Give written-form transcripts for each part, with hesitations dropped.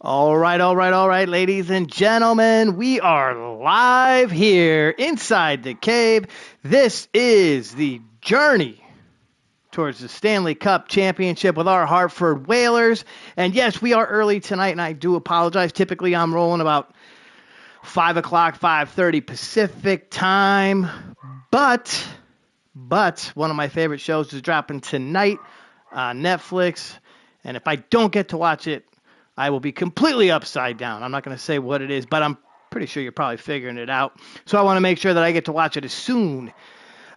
All right, ladies and gentlemen. We are live here inside the cave. This is the journey towards the Stanley Cup Championship with our Hartford Whalers. And yes, we are early tonight, and I do apologize. Typically, I'm rolling about 5 o'clock, 5:30 Pacific time. But one of my favorite shows is dropping tonight on Netflix. And if I don't get to watch it, I will be completely upside down. I'm not going to say what it is, but I'm pretty sure you're probably figuring it out. So I want to make sure that I get to watch it as soon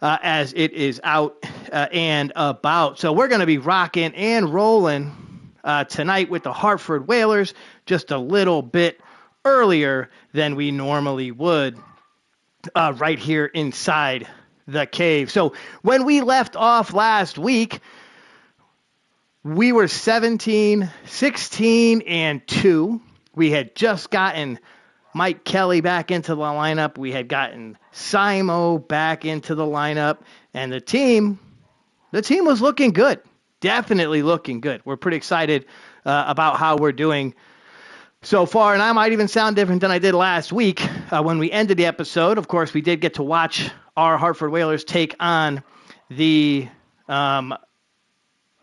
as it is out and about. So we're going to be rocking and rolling tonight with the Hartford Whalers just a little bit earlier than we normally would right here inside the cave. So when we left off last week, we were 17, 16, and 2. We had just gotten Mike Kelly back into the lineup. We had gotten Simo back into the lineup. And the team was looking good. Definitely looking good. We're pretty excited about how we're doing so far. And I might even sound different than I did last week when we ended the episode. Of course, we did get to watch our Hartford Whalers take on the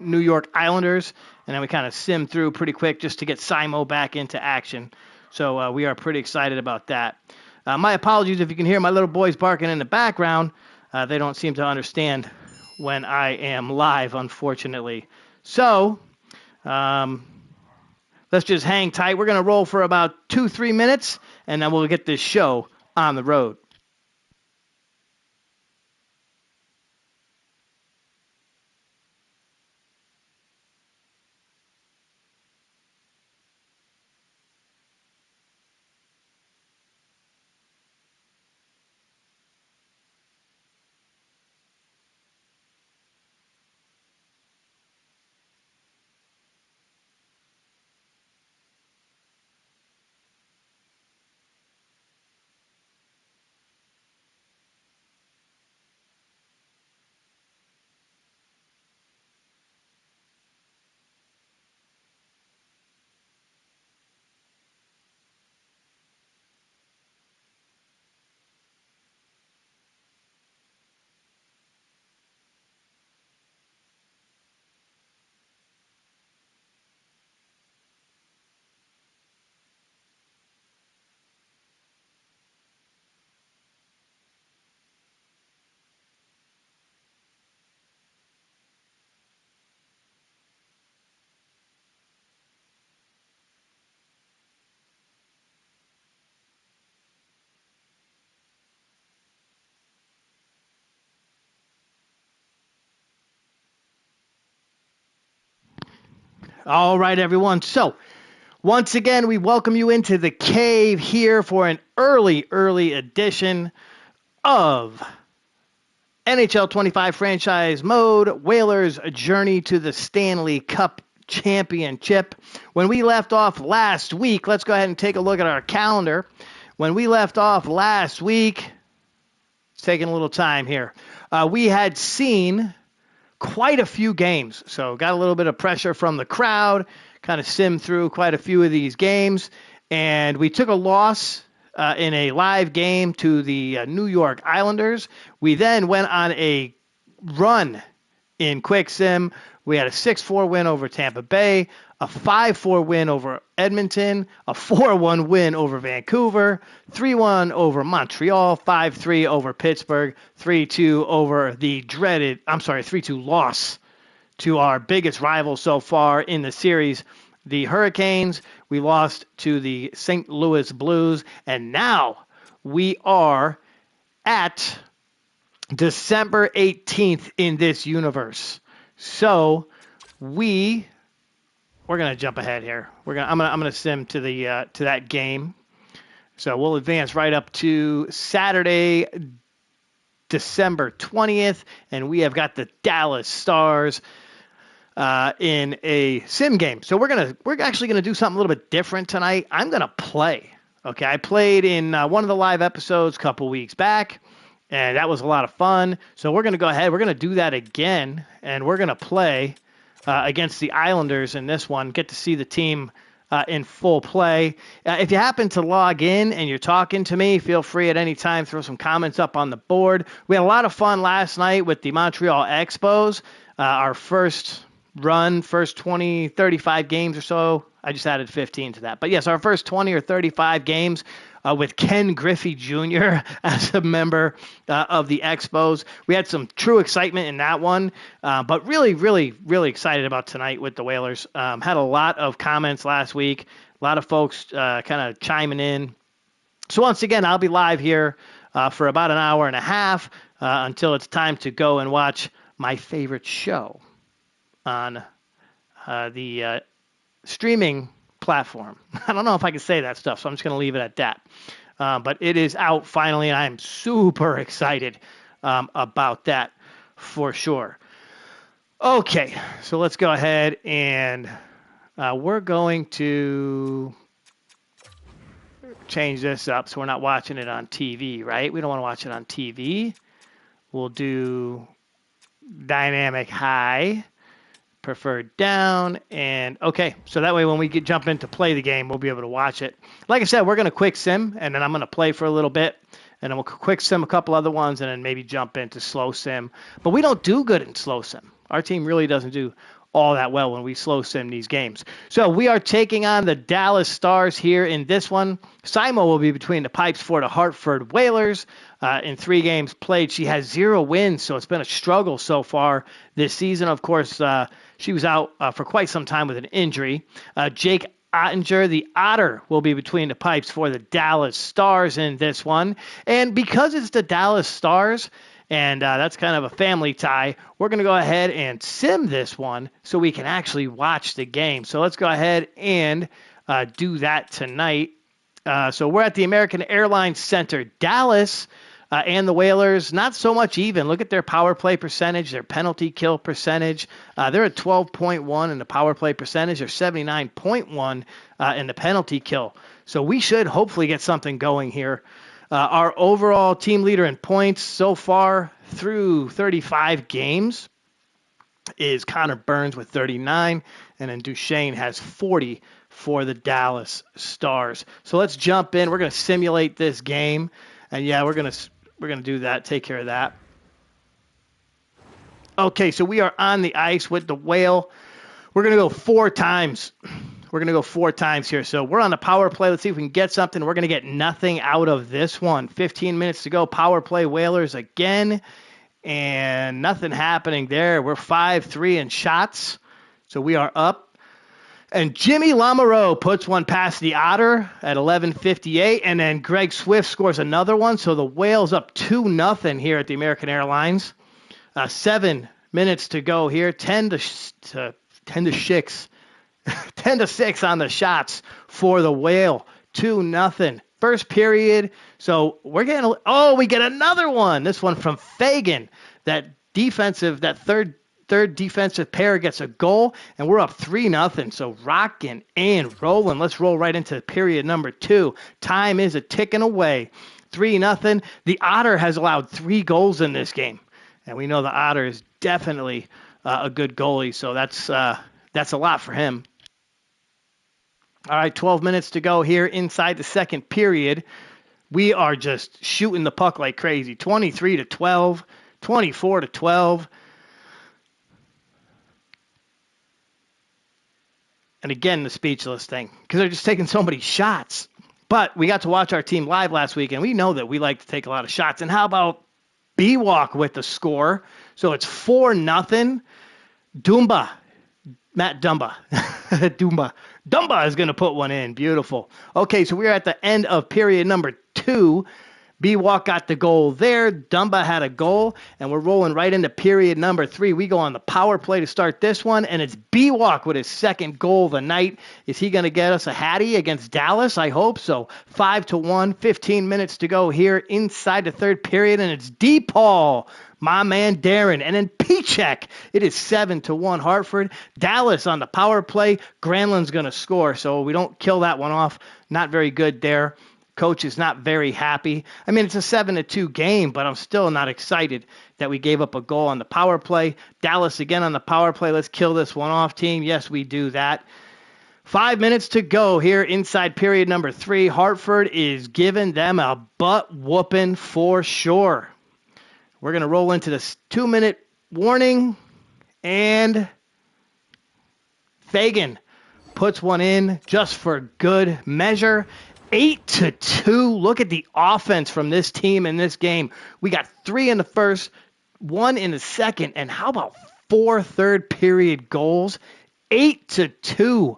New York Islanders, and then we kind of simmed through pretty quick just to get Simo back into action. So we are pretty excited about that. My apologies if you can hear my little boys barking in the background. They don't seem to understand when I am live, unfortunately. So let's just hang tight. We're going to roll for about 2-3 minutes, and then we'll get this show on the road. All right, everyone. So once again, we welcome you into the cave here for an early edition of NHL25 franchise mode, Whalers journey to the Stanley Cup Championship. When we left off last week, let's go ahead and take a look at our calendar. When we left off last week, it's taking a little time here. We had seen quite a few games, so got a little bit of pressure from the crowd, kind of simmed through quite a few of these games, and we took a loss in a live game to the New York Islanders. We then went on a run in Quick Sim. We had a 6-4 win over Tampa Bay, a 5-4 win over Edmonton, a 4-1 win over Vancouver, 3-1 over Montreal, 5-3 over Pittsburgh, 3-2 over the 3-2 loss to our biggest rival so far in the series, the Hurricanes. We lost to the St. Louis Blues, and now we are at December 18th in this universe. So we're gonna jump ahead here. I'm gonna sim to that game. So we'll advance right up to Saturday, December 20th, and we have got the Dallas Stars in a sim game. So we're actually gonna do something a little bit different tonight. I'm gonna play. Okay, I played in one of the live episodes a couple weeks back, and that was a lot of fun. So we're gonna go ahead. We're gonna do that again, and we're gonna play against the Islanders in this one. Get to see the team in full play. If you happen to log in and you're talking to me, feel free at any time, throw some comments up on the board. We had a lot of fun last night with the Montreal Expos. Our first 20, 35 games or so. I just added 15 to that. But yes, our first 20 or 35 games with Ken Griffey Jr. as a member of the Expos. We had some true excitement in that one, but really, really, really excited about tonight with the Whalers. Had a lot of comments last week, a lot of folks kind of chiming in. So once again, I'll be live here for about an hour and a half until it's time to go and watch my favorite show on the streaming platform. I don't know if I can say that stuff, so I'm just going to leave it at that. But it is out finally, and I'm super excited about that for sure. Okay, so let's go ahead and we're going to change this up so we're not watching it on TV, right? We don't want to watch it on TV. We'll do dynamic high, preferred down, and okay, so that way when we jump in to play the game, we'll be able to watch it. Like I said, we're going to quick sim, and then I'm going to play for a little bit, and then we'll quick sim a couple other ones, and then maybe jump into slow sim. But we don't do good in slow sim. Our team really doesn't do all that well when we slow sim these games. So we are taking on the Dallas Stars here in this one. Simo will be between the pipes for the Hartford Whalers. In 3 games played, she has 0 wins, so it's been a struggle so far this season. Of course, she was out for quite some time with an injury. Jake Ottinger, the Otter, will be between the pipes for the Dallas Stars in this one. And because it's the Dallas Stars, and that's kind of a family tie, we're going to go ahead and sim this one so we can actually watch the game. So let's go ahead and do that tonight. So we're at the American Airlines Center. Dallas and the Whalers, not so much even. Look at their power play percentage, their penalty kill percentage. They're at 12.1 in the power play percentage. They're 79.1 in the penalty kill. So we should hopefully get something going here. Our overall team leader in points so far through 35 games is Connor Burns with 39, and then Duchesne has 40 for the Dallas Stars. So let's jump in. We're going to simulate this game, and yeah, we're going to do that. Take care of that. Okay, so we are on the ice with the Whale. We're going to go 4 times. We're going to go 4 times here. So we're on the power play. Let's see if we can get something. We're going to get nothing out of this one. 15 minutes to go. Power play Whalers again. And nothing happening there. We're 5-3 in shots. So we are up. And Jimmy Lamoureux puts one past the Otter at 11:58. And then Greg Swift scores another one. So the Whales up 2-0 here at the American Airlines. 7 minutes to go here. 10 to 6. 10 to 6 on the shots for the Whale. 2-0. First period. So we're getting, we get another one. This one from Fagan. That third defensive pair gets a goal, and we're up 3-0. So rocking and rolling. Let's roll right into period number 2. Time is a ticking away. 3-0. The Otter has allowed 3 goals in this game, and we know the Otter is definitely a good goalie. So that's a lot for him. All right, 12 minutes to go here inside the second period. We are just shooting the puck like crazy. 23-12, 24-12. And again, the speechless thing, because they're just taking so many shots. But we got to watch our team live last week, and we know that we like to take a lot of shots. And how about B-Walk with the score? So it's 4-0. Matt Dumba. Dumba is going to put one in. Beautiful. Okay, so we're at the end of period number 2. B-Walk got the goal there. Dumba had a goal, and we're rolling right into period number 3. We go on the power play to start this one, and it's B-Walk with his second goal of the night. Is he going to get us a hattie against Dallas? I hope so. 5-1, 15 minutes to go here inside the third period, and it's DePaul, my man Darren, and then Pichek. It is 7-1 Hartford. Dallas on the power play. Granlund's going to score, so we don't kill that one off. Not very good there. Coach is not very happy. I mean, it's a 7-2 game, but I'm still not excited that we gave up a goal on the power play. Dallas again on the power play. Let's kill this one off, team. Yes, we do that. 5 minutes to go here inside period number 3. Hartford is giving them a butt whooping for sure. We're going to roll into this 2-minute warning, and Fagan puts one in just for good measure. 8-2. Look at the offense from this team in this game. We got 3 in the first, 1 in the second, and how about 4 third period goals? 8-2.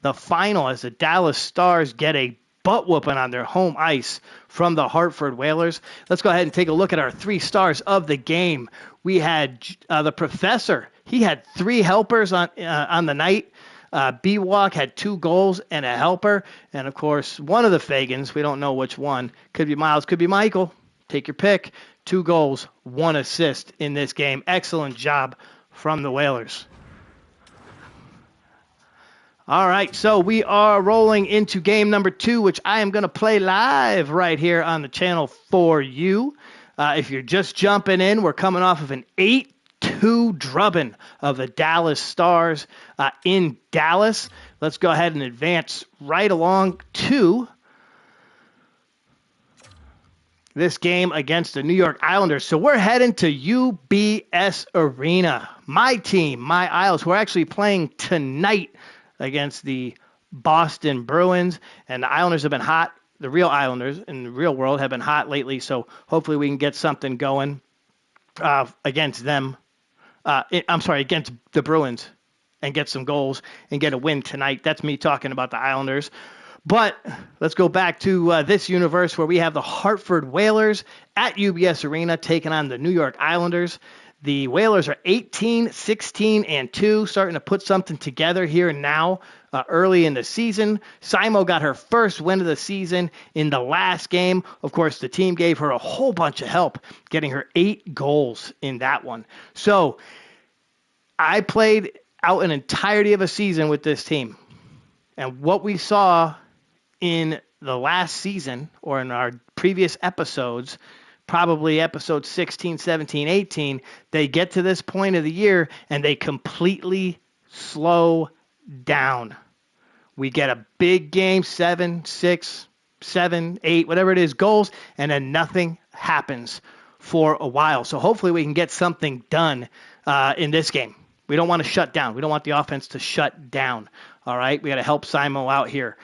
The final as the Dallas Stars get a butt whooping on their home ice from the Hartford Whalers. Let's go ahead and take a look at our 3 stars of the game. We had the Professor. He had 3 helpers on the night. B-Walk had 2 goals and a helper. And, of course, one of the Fagans, we don't know which one, could be Miles, could be Michael. Take your pick. 2 goals, 1 assist in this game. Excellent job from the Whalers. All right, so we are rolling into game number 2, which I am going to play live right here on the channel for you. If you're just jumping in, we're coming off of an 8-2 drubbing of the Dallas Stars in Dallas. Let's go ahead and advance right along to this game against the New York Islanders. So we're heading to UBS Arena. My team, my Isles, who are actually playing tonight against the Boston Bruins, and the Islanders have been hot. The real Islanders in the real world have been hot lately, so hopefully we can get something going against them. Against the Bruins and get some goals and get a win tonight. That's me talking about the Islanders. But let's go back to this universe where we have the Hartford Whalers at UBS Arena taking on the New York Islanders. The Whalers are 18-16-2, starting to put something together here now early in the season. Simo got her first win of the season in the last game. Of course, the team gave her a whole bunch of help, getting her 8 goals in that one. So I played out an entirety of a season with this team. And what we saw in the last season, or in our previous episodes, probably episode 16, 17, 18, they get to this point of the year and they completely slow down. We get a big game, 7, 6, 7, 8, whatever it is, goals, and then nothing happens for a while. So hopefully we can get something done in this game. We don't want to shut down. We don't want the offense to shut down. All right, we got to help Simo out here.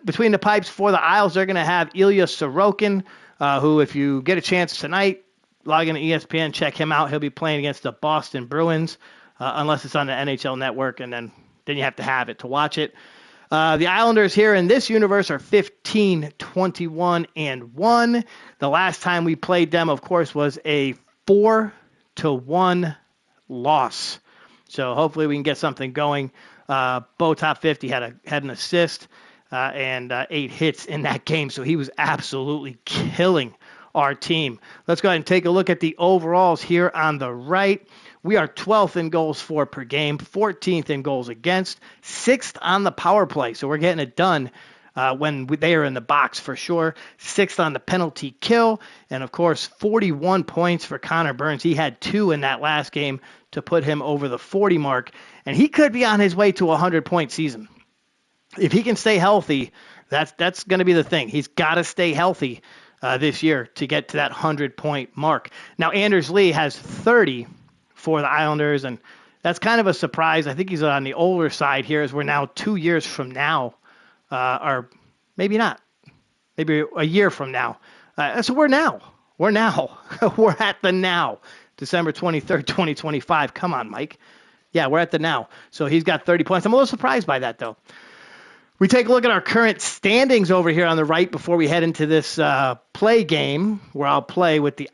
Between the pipes for the Isles, they're going to have Ilya Sorokin, who, if you get a chance tonight, log in to ESPN, check him out. He'll be playing against the Boston Bruins, unless it's on the NHL Network, and then you have to have it to watch it. The Islanders here in this universe are 15-21-1. The last time we played them, of course, was a 4-1 loss. So hopefully we can get something going. Bo Top 50 had an assist and 8 hits in that game, so he was absolutely killing our team. Let's go ahead and take a look at the overalls here on the right. We are 12th in goals for per game, 14th in goals against, 6th on the power play, so we're getting it done when they are in the box for sure. 6th on the penalty kill, and of course 41 points for Connor Burns. He had 2 in that last game to put him over the 40 mark, and he could be on his way to a 100-point season. If he can stay healthy, that's going to be the thing. He's got to stay healthy this year to get to that 100-point mark. Now, Anders Lee has 30 for the Islanders, and that's kind of a surprise. I think he's on the older side here, as we're now 2 years from now, or maybe not, maybe a year from now. So we're at the now, December 23rd, 2025. Come on, Mike. Yeah, we're at the now. So he's got 30 points. I'm a little surprised by that, though. We take a look at our current standings over here on the right before we head into this play game where I'll play with the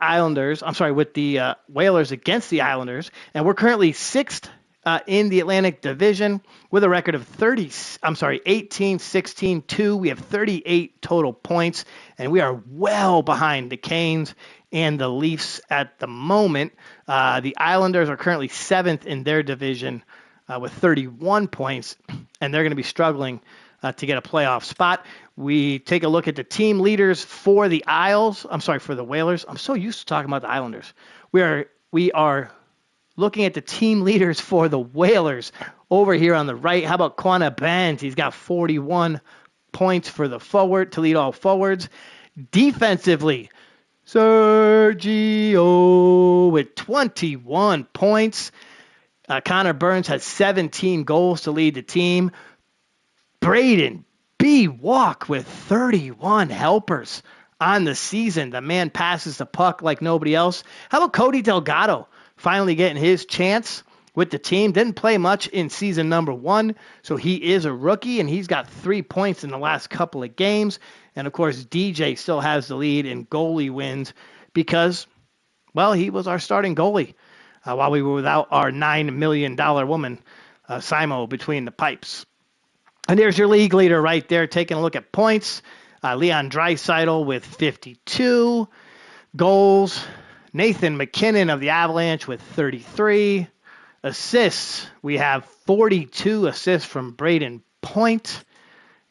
Whalers against the Islanders. And we're currently 6th in the Atlantic Division with a record of 18-16-2. We have 38 total points, and we are well behind the Canes and the Leafs at the moment. The Islanders are currently 7th in their division with 31 points, and they're going to be struggling to get a playoff spot. We take a look at the team leaders for the Whalers. I'm so used to talking about the Islanders. We are looking at the team leaders for the Whalers over here on the right. How about Quanah Benz? He's got 41 points for the forward to lead all forwards. Defensively, Sergio with 21 points. Connor Burns has 17 goals to lead the team. Braden B. Walk with 31 helpers on the season. The man passes the puck like nobody else. How about Cody Delgado finally getting his chance with the team? Didn't play much in season number 1, so he is a rookie, and he's got 3 points in the last couple of games. And, of course, DJ still has the lead in goalie wins because, well, he was our starting goalie while we were without our $9 million woman, Simo, between the pipes. And there's your league leader right there, taking a look at points. Leon Draisaitl with 52 goals. Nathan McKinnon of the Avalanche with 33 assists. We have 42 assists from Braden Point.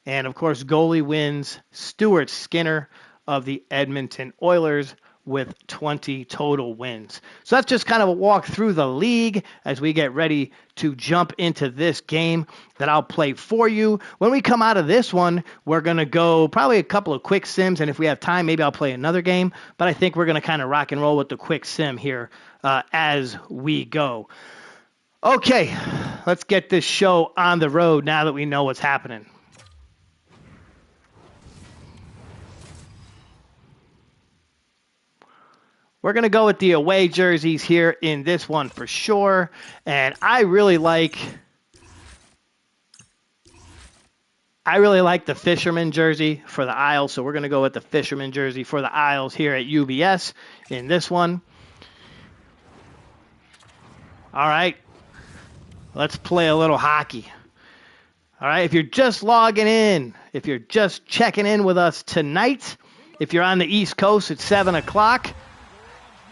And, of course, goalie wins Stuart Skinner of the Edmonton Oilers with 20 total wins. So that's just kind of a walk through the league as we get ready to jump into this game that I'll play for you. When we come out of this one, we're going to go probably a couple of quick sims, and if we have time, maybe I'll play another game, but I think we're going to kind of rock and roll with the quick sim here as we go. Okay, let's get this show on the road now that we know what's happening. We're going to go with the away jerseys here in this one for sure. And I really like the Fisherman jersey for the Isles. So we're going to go with the Fisherman jersey for the Isles here at UBS in this one. All right. Let's play a little hockey. All right. If you're just logging in, if you're just checking in with us tonight, if you're on the East Coast, it's 7 o'clock.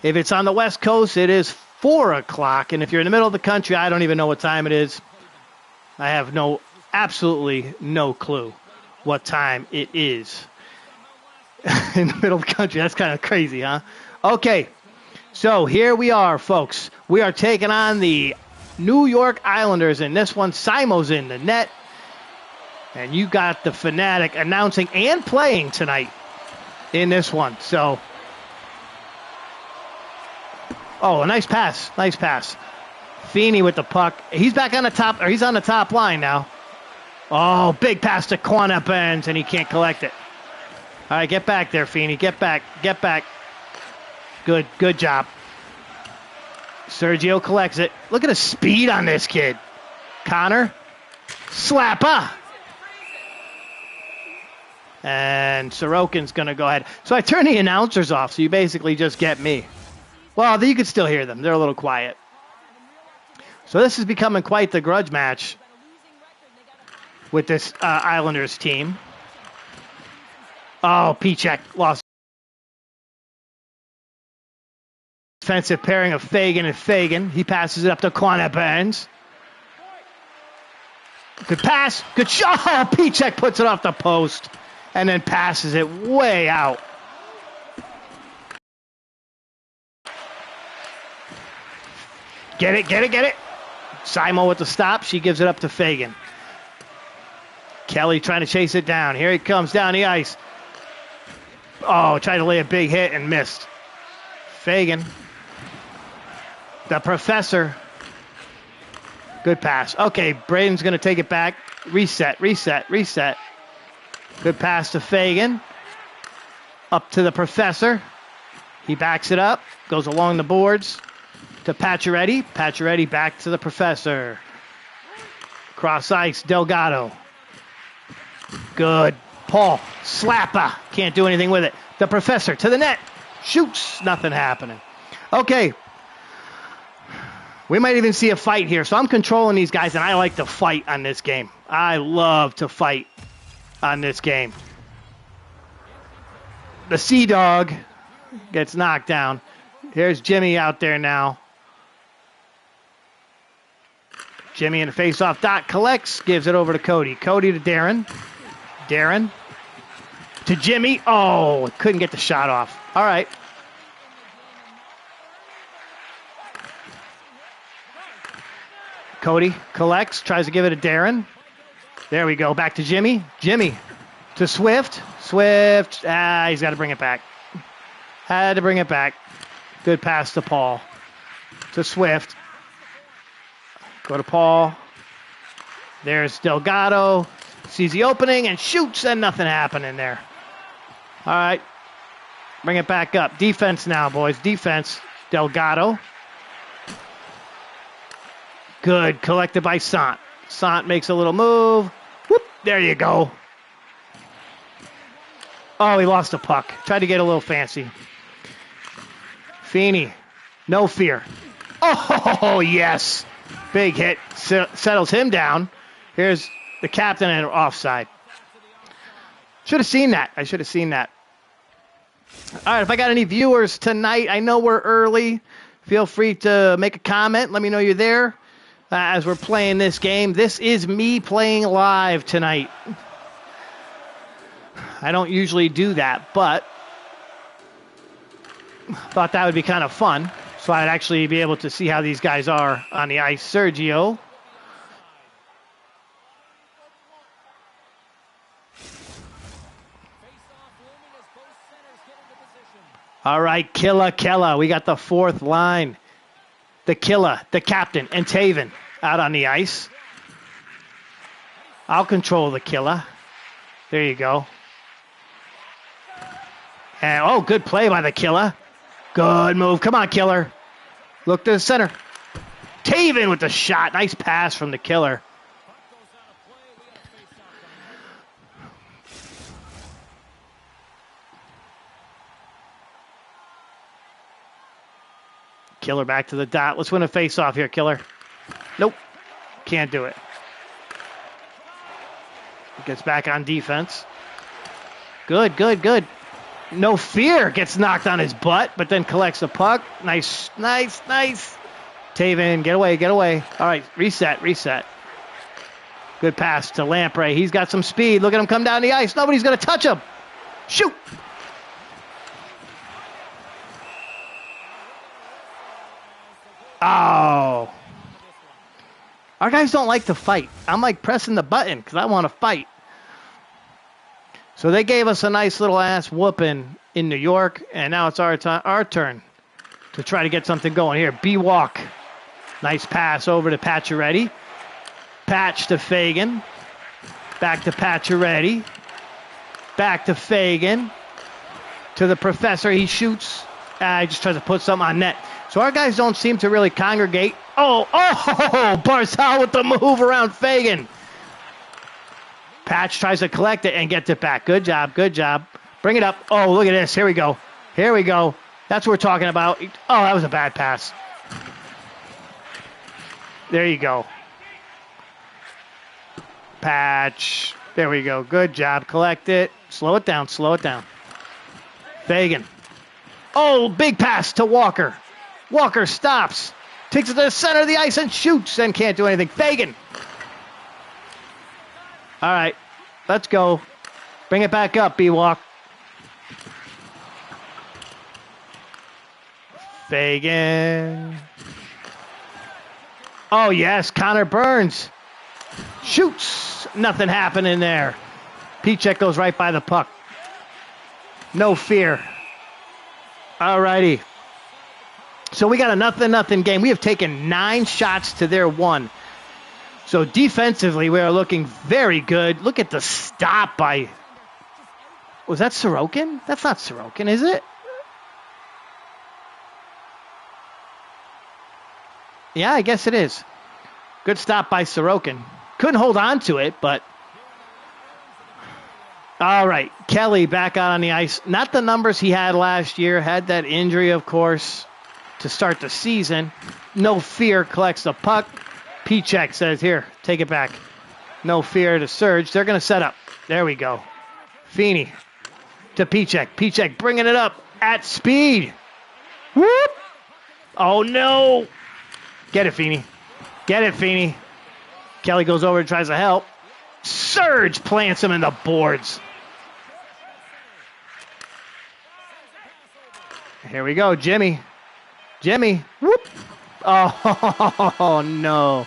If it's on the West Coast, it is 4 o'clock. And if you're in the middle of the country, I don't even know what time it is. I have absolutely no clue what time it is in the middle of the country. That's kind of crazy, huh? Okay, so here we are, folks. We are taking on the New York Islanders, and this one, Simo's in the net. And you got the Fanatic announcing and playing tonight in this one. So... oh, a nice pass. Nice pass. Feeney with the puck. He's back on the top, or he's on the top line now. Oh, big pass to Quanah Benz, and he can't collect it. All right, get back there, Feeney. Get back. Get back. Good job. Sergio collects it. Look at the speed on this kid. Connor. Slapper. And Sorokin's going to go ahead. So I turn the announcers off, so you basically just get me. Well, you can still hear them. They're a little quiet. So this is becoming quite the grudge match with this Islanders team. Oh, Pichek lost. Defensive pairing of Fagan and Fagan. He passes it up to Quanah Benz. Good pass. Good shot. Oh, Pichek puts it off the post and then passes it way out. Get it. Simo with the stop. She gives it up to Fagan. Kelly trying to chase it down. Here he comes down the ice. Oh, tried to lay a big hit and missed. Fagan. The Professor. Good pass. Okay, Braden's going to take it back. Reset. Good pass to Fagan. Up to the Professor. He backs it up. Goes along the boards. To Pacioretty. Pacioretty back to the Professor. Cross ice, Delgado. Good. Paul. Slapper. Can't do anything with it. The Professor to the net. Shoots. Nothing happening. Okay. We might even see a fight here. So I'm controlling these guys, and I like to fight on this game. I love to fight on this game. The Sea Dog gets knocked down. Here's Jimmy out there now. Jimmy in the face-off dot collects, gives it over to Cody. Cody to Darren. Darren to Jimmy. Oh, couldn't get the shot off. All right. Cody collects, tries to give it to Darren. There we go. Back to Jimmy. Jimmy to Swift. Swift. He's got to bring it back. Had to bring it back. Good pass to Paul. To Swift. Go to Paul. There's Delgado. Sees the opening and shoots, and nothing happening there. All right. Bring it back up. Defense now, boys. Defense. Delgado. Good. Collected by Sant. Sant makes a little move. Whoop. There you go. Oh, he lost the puck. Tried to get a little fancy. Feeney. No fear. Oh, yes. Big hit. Settles him down. Here's the captain and offside. Should have seen that. I should have seen that. All right, if I got any viewers tonight, I know we're early. Feel free to make a comment. Let me know you're there as we're playing this game. This is me playing live tonight. I don't usually do that, but thought that would be kind of fun. So I'd actually be able to see how these guys are on the ice. Sergio. All right, Killa. We got the fourth line. The Killa, the captain, and Taven out on the ice. I'll control the Killa. There you go. And, good play by the Killa. Good move. Come on, Killer. Look to the center. Taven with the shot. Nice pass from the Killer. Killer back to the dot. Let's win a face-off here, Killer. Nope. Can't do it. Gets back on defense. Good. No fear. Gets knocked on his butt, but then collects the puck. Nice. Taven, get away. All right, reset. Good pass to Lamprey. He's got some speed. Look at him come down the ice. Nobody's going to touch him. Shoot. Oh. Our guys don't like to fight. I'm like pressing the button because I want to fight. So they gave us a nice little ass whooping in New York, and now it's our turn to try to get something going here. B-Walk. Nice pass over to Pacioretty. Patch to Fagan. Back to Pacioretty. Back to Fagan. To the professor. He shoots. He just tries to put something on net. So our guys don't seem to really congregate. Oh, Barzal with the move around Fagan. Patch tries to collect it and gets it back. Good job. Bring it up. Oh, look at this. Here we go. That's what we're talking about. Oh, that was a bad pass. There you go. Patch. There we go. Good job. Collect it. Slow it down. Fagan. Oh, big pass to Walker. Walker stops. Takes it to the center of the ice and shoots and can't do anything. Fagan. All right. Let's go. Bring it back up, B-Walk. Fagan. Oh, yes. Connor Burns. Shoots. Nothing happening there. Pichek goes right by the puck. No fear. All righty. So we got a nothing game. We have taken 9 shots to their 1. So defensively, we are looking very good. Look at the stop by... Was that Sorokin? That's not Sorokin, is it? Yeah, I guess it is. Good stop by Sorokin. Couldn't hold on to it, but... All right, Kelly back out on the ice. Not the numbers he had last year. Had that injury, of course, to start the season. No fear, collects the puck. Pichek says, here, take it back. No fear to Surge. They're going to set up. There we go. Feeney to Pichek. Pichek bringing it up at speed. Whoop! Oh, no. Get it, Feeney. Kelly goes over and tries to help. Surge plants him in the boards. Here we go, Jimmy. Whoop. Oh, no.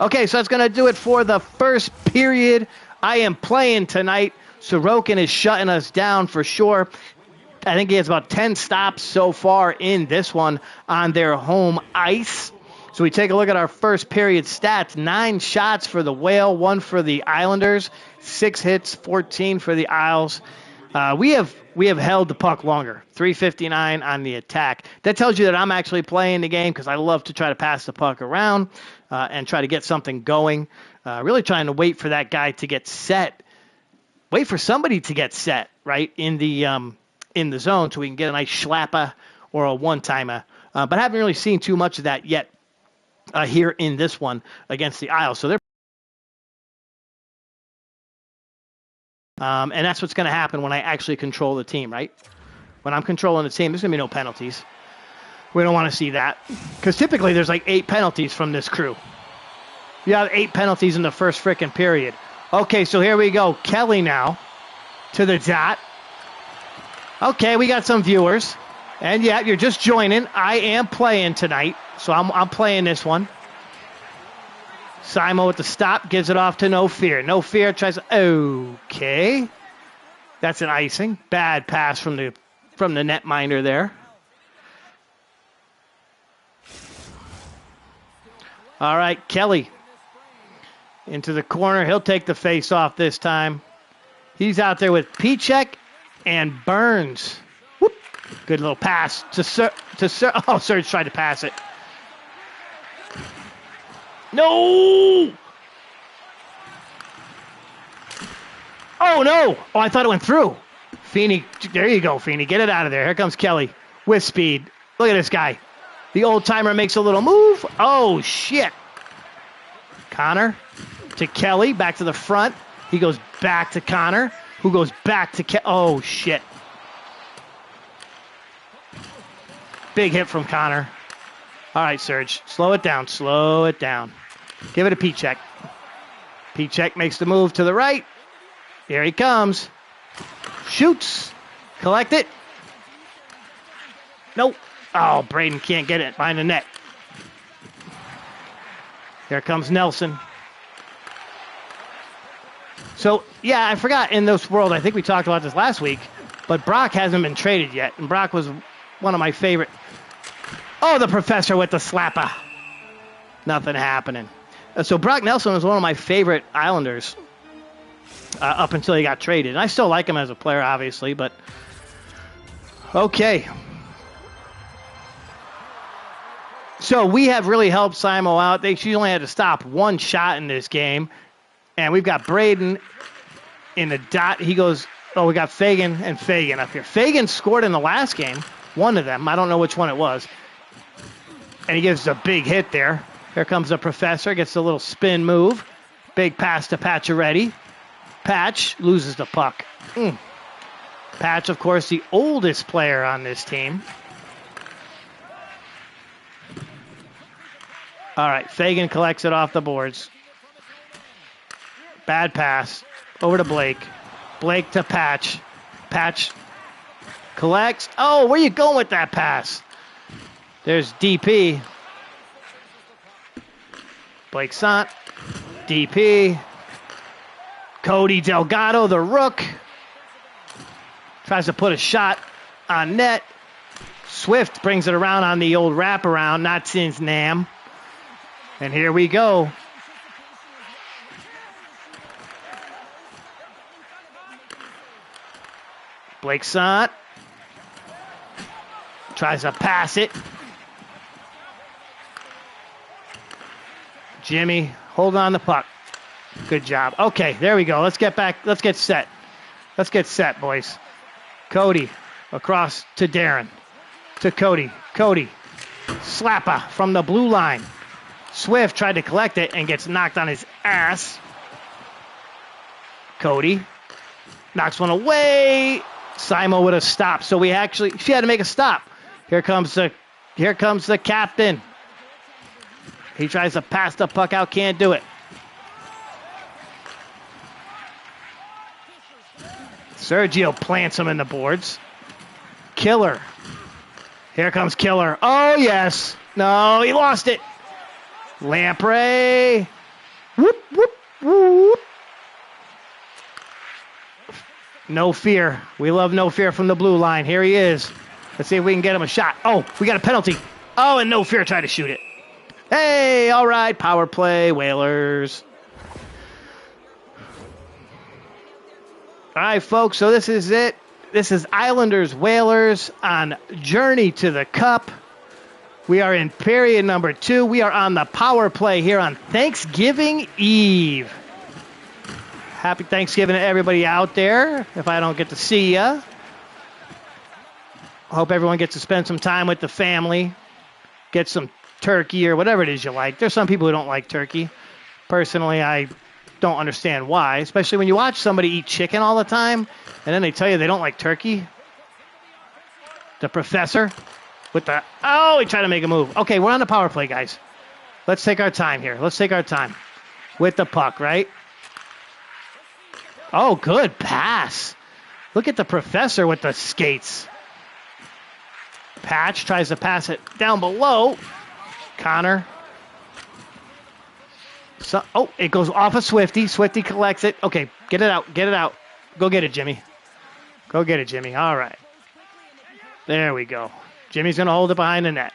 Okay, so that's going to do it for the first period. I am playing tonight. Sorokin is shutting us down for sure. I think he has about 10 stops so far in this one on their home ice. So we take a look at our first period stats. 9 shots for the Whale, 1 for the Islanders, 6 hits, 14 for the Isles. We have held the puck longer, 359 on the attack. That tells you that I'm actually playing the game because I love to try to pass the puck around and try to get something going. Really trying to wait for that guy to get set. Wait for somebody to get set, right, in the zone so we can get a nice schlapper or a one-timer. But I haven't really seen too much of that yet here in this one against the Isles. So they're and that's what's going to happen when I actually control the team, right? When I'm controlling the team, there's going to be no penalties. We don't want to see that because typically there's like 8 penalties from this crew. You have 8 penalties in the first frickin' period. Okay, so here we go. Kelly now to the dot. Okay, we got some viewers. And yeah, you're just joining. I am playing tonight, so I'm playing this one. Simo with the stop, gives it off to No Fear. No Fear tries to, okay. That's an icing. Bad pass from the netminder there. All right, Kelly into the corner. He'll take the face off this time. He's out there with Pichek and Burns. Whoop. Good little pass to Sir. Oh, Serge tried to pass it. No! Oh, no! Oh, I thought it went through. Feeney, there you go, Feeney. Get it out of there. Here comes Kelly with speed. Look at this guy. The old-timer makes a little move. Oh, shit. Connor to Kelly, back to the front. He goes back to Connor, who goes back to Kelly. Oh, shit. Big hit from Connor. All right, Serge. Slow it down. Slow it down. Give it a Pichek. Pichek makes the move to the right. Here he comes. Shoots. Collect it. Nope. Oh, Braden can't get it behind the net. Here comes Nelson. So, yeah, I forgot in this world, I think we talked about this last week, but Brock hasn't been traded yet, and Brock was one of my favorite. Oh, the professor with the slapper. Nothing happening. So Brock Nelson was one of my favorite Islanders up until he got traded. And I still like him as a player, obviously, but okay. So we have really helped Simo out. She only had to stop 1 shot in this game. And we've got Braden in the dot. He goes, oh, we got Fagan and Fagan up here. Fagan scored in the last game, one of them. I don't know which one it was. And he gives a big hit there. Here comes the professor, gets a little spin move. Big pass to Pacioretty. Patch loses the puck. Patch, of course, the oldest player on this team. All right, Fagan collects it off the boards. Bad pass. Over to Blake. Blake to Patch. Patch collects. Oh, where you going with that pass? There's DP. Blake Sant. DP. Cody Delgado, the rook. Tries to put a shot on net. Swift brings it around on the old wraparound, not since Nam. And here we go. Blake Sant tries to pass it. Jimmy, hold on the puck. Good job. Okay, there we go. Let's get back. Let's get set. Let's get set, boys. Cody across to Darren. To Cody. Cody. Slapper from the blue line. Swift tried to collect it and gets knocked on his ass. Cody knocks one away. Simo with a stop. So she had to make a stop. Here comes the captain. He tries to pass the puck out, can't do it. Sergio plants him in the boards. Killer. Here comes Killer. Oh, yes. No, he lost it. Lamprey. Whoop, whoop, whoop. No fear. We love no fear from the blue line. Here he is. Let's see if we can get him a shot. Oh, we got a penalty. Oh, and no fear tried to shoot it. Hey, all right, power play, Whalers. All right, folks, so this is it. This is Islanders Whalers on Journey to the Cup. We are in period number 2. We are on the power play here on Thanksgiving Eve. Happy Thanksgiving to everybody out there, if I don't get to see you. Hope everyone gets to spend some time with the family. Get some turkey or whatever it is you like. There's some people who don't like turkey. Personally, I don't understand why, especially when you watch somebody eat chicken all the time, and then they tell you they don't like turkey. The professor with the, oh, he tried to make a move. Okay, we're on the power play, guys. Let's take our time here. Let's take our time with the puck, right? Oh, good pass. Look at the professor with the skates. Patch tries to pass it down below. Connor. So, oh, it goes off of Swifty. Swifty collects it. Okay, get it out. Get it out. Go get it, Jimmy. Go get it, Jimmy. All right. There we go. Jimmy's going to hold it behind the net.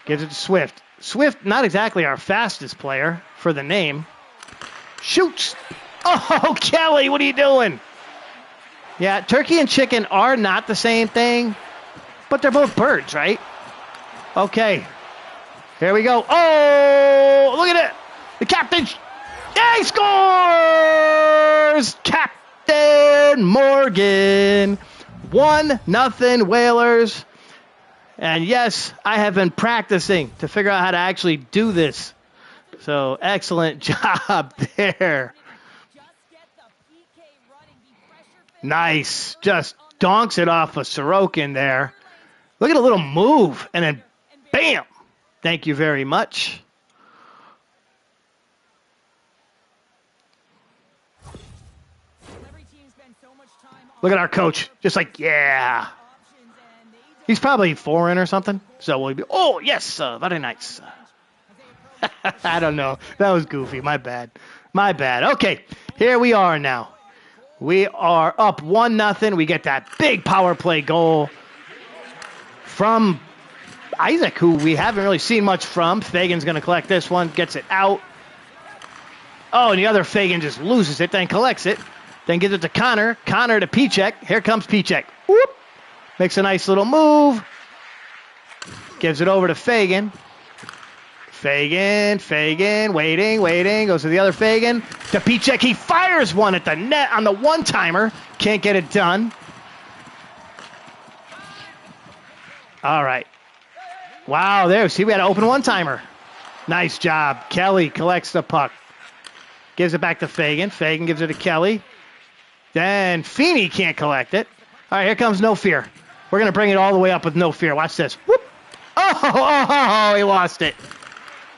Gives it to Swift. Swift, not exactly our fastest player for the name. Shoots. Oh, Kelly, what are you doing? Yeah, turkey and chicken are not the same thing, but they're both birds, right? Okay. Here we go. Oh, look at it. The captain. Yeah, he scores! Captain Morgan. 1-0 Whalers. And yes, I have been practicing to figure out how to actually do this. So excellent job there. Nice. Just donks it off of Sorokin there. Look at a little move, and then bam. Thank you very much. Look at our coach. Just like, yeah. He's probably foreign or something. So we'll be, oh, yes, very nice. I don't know. That was goofy. My bad. My bad. Okay, here we are now. We are up 1-0. We get that big power play goal from Isaac, who we haven't really seen much from. Fagan's going to collect this one, gets it out. Oh, and the other Fagan just loses it, then collects it. Then gives it to Connor. Connor to Pichek. Here comes Pichek. Whoop. Makes a nice little move. Gives it over to Fagan. Fagan, waiting. Goes to the other Fagan. To Pichek. He fires one at the net on the one-timer. Can't get it done. All right. Wow, there. See, we had an open one-timer. Nice job. Kelly collects the puck. Gives it back to Fagan. Fagan gives it to Kelly. Then Feeney can't collect it. All right, here comes No Fear. We're going to bring it all the way up with No Fear. Watch this. Whoop. Oh, he lost it.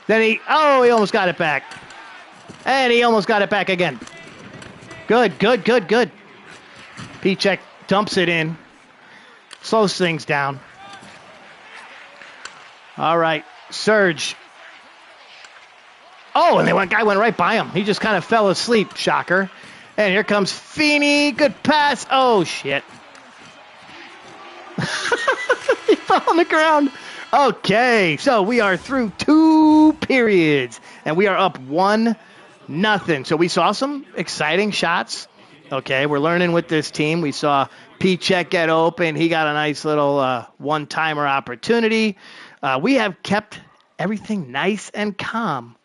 Then he almost got it back. And he almost got it back again. Good. Pichek dumps it in. Slows things down. All right, Serge. Oh, and the guy went right by him. He just kind of fell asleep. Shocker. And here comes Feeney. Good pass. Oh, shit. He fell on the ground. Okay, so we are through 2 periods, and we are up 1-0. So we saw some exciting shots. Okay, we're learning with this team. We saw Pichek get open. He got a nice little one-timer opportunity. We have kept everything nice and calm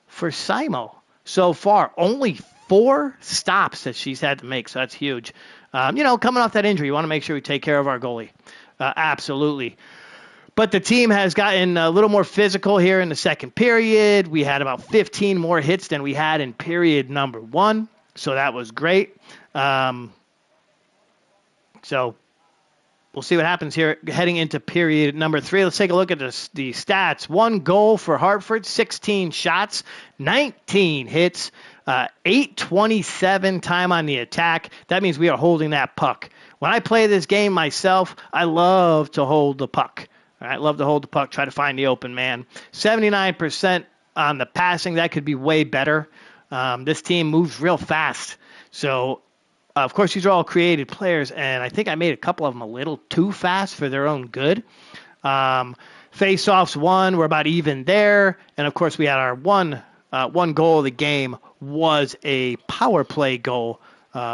for Simo so far. Only 4 stops that she's had to make, so that's huge. Coming off that injury, you want to make sure we take care of our goalie. Absolutely. But the team has gotten a little more physical here in the second period. We had about 15 more hits than we had in period number 1, so that was great. So we'll see what happens here heading into period number 3. Let's take a look at the stats. 1 goal for Hartford, 16 shots, 19 hits, 8:27 time on the attack. That means we are holding that puck. When I play this game myself, I love to hold the puck. I love to hold the puck, try to find the open man. 79% on the passing. That could be way better. This team moves real fast. So, of course, these are all created players, and I think I made a couple of them a little too fast for their own good. Face-offs won. We're about even there. And, of course, we had our one goal of the game was a power play goal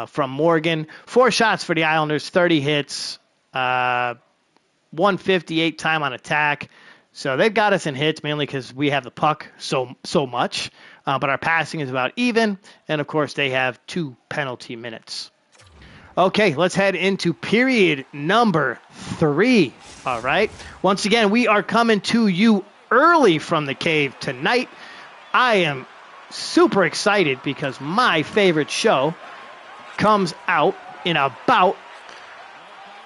from Morgan. 4 shots for the Islanders, 30 hits, 158 time on attack. So they've got us in hits mainly because we have the puck so much. But our passing is about even. And, of course, they have 2 penalty minutes. Okay, let's head into period number 3. All right. Once again, we are coming to you early from the cave tonight. I am super excited because my favorite show comes out in about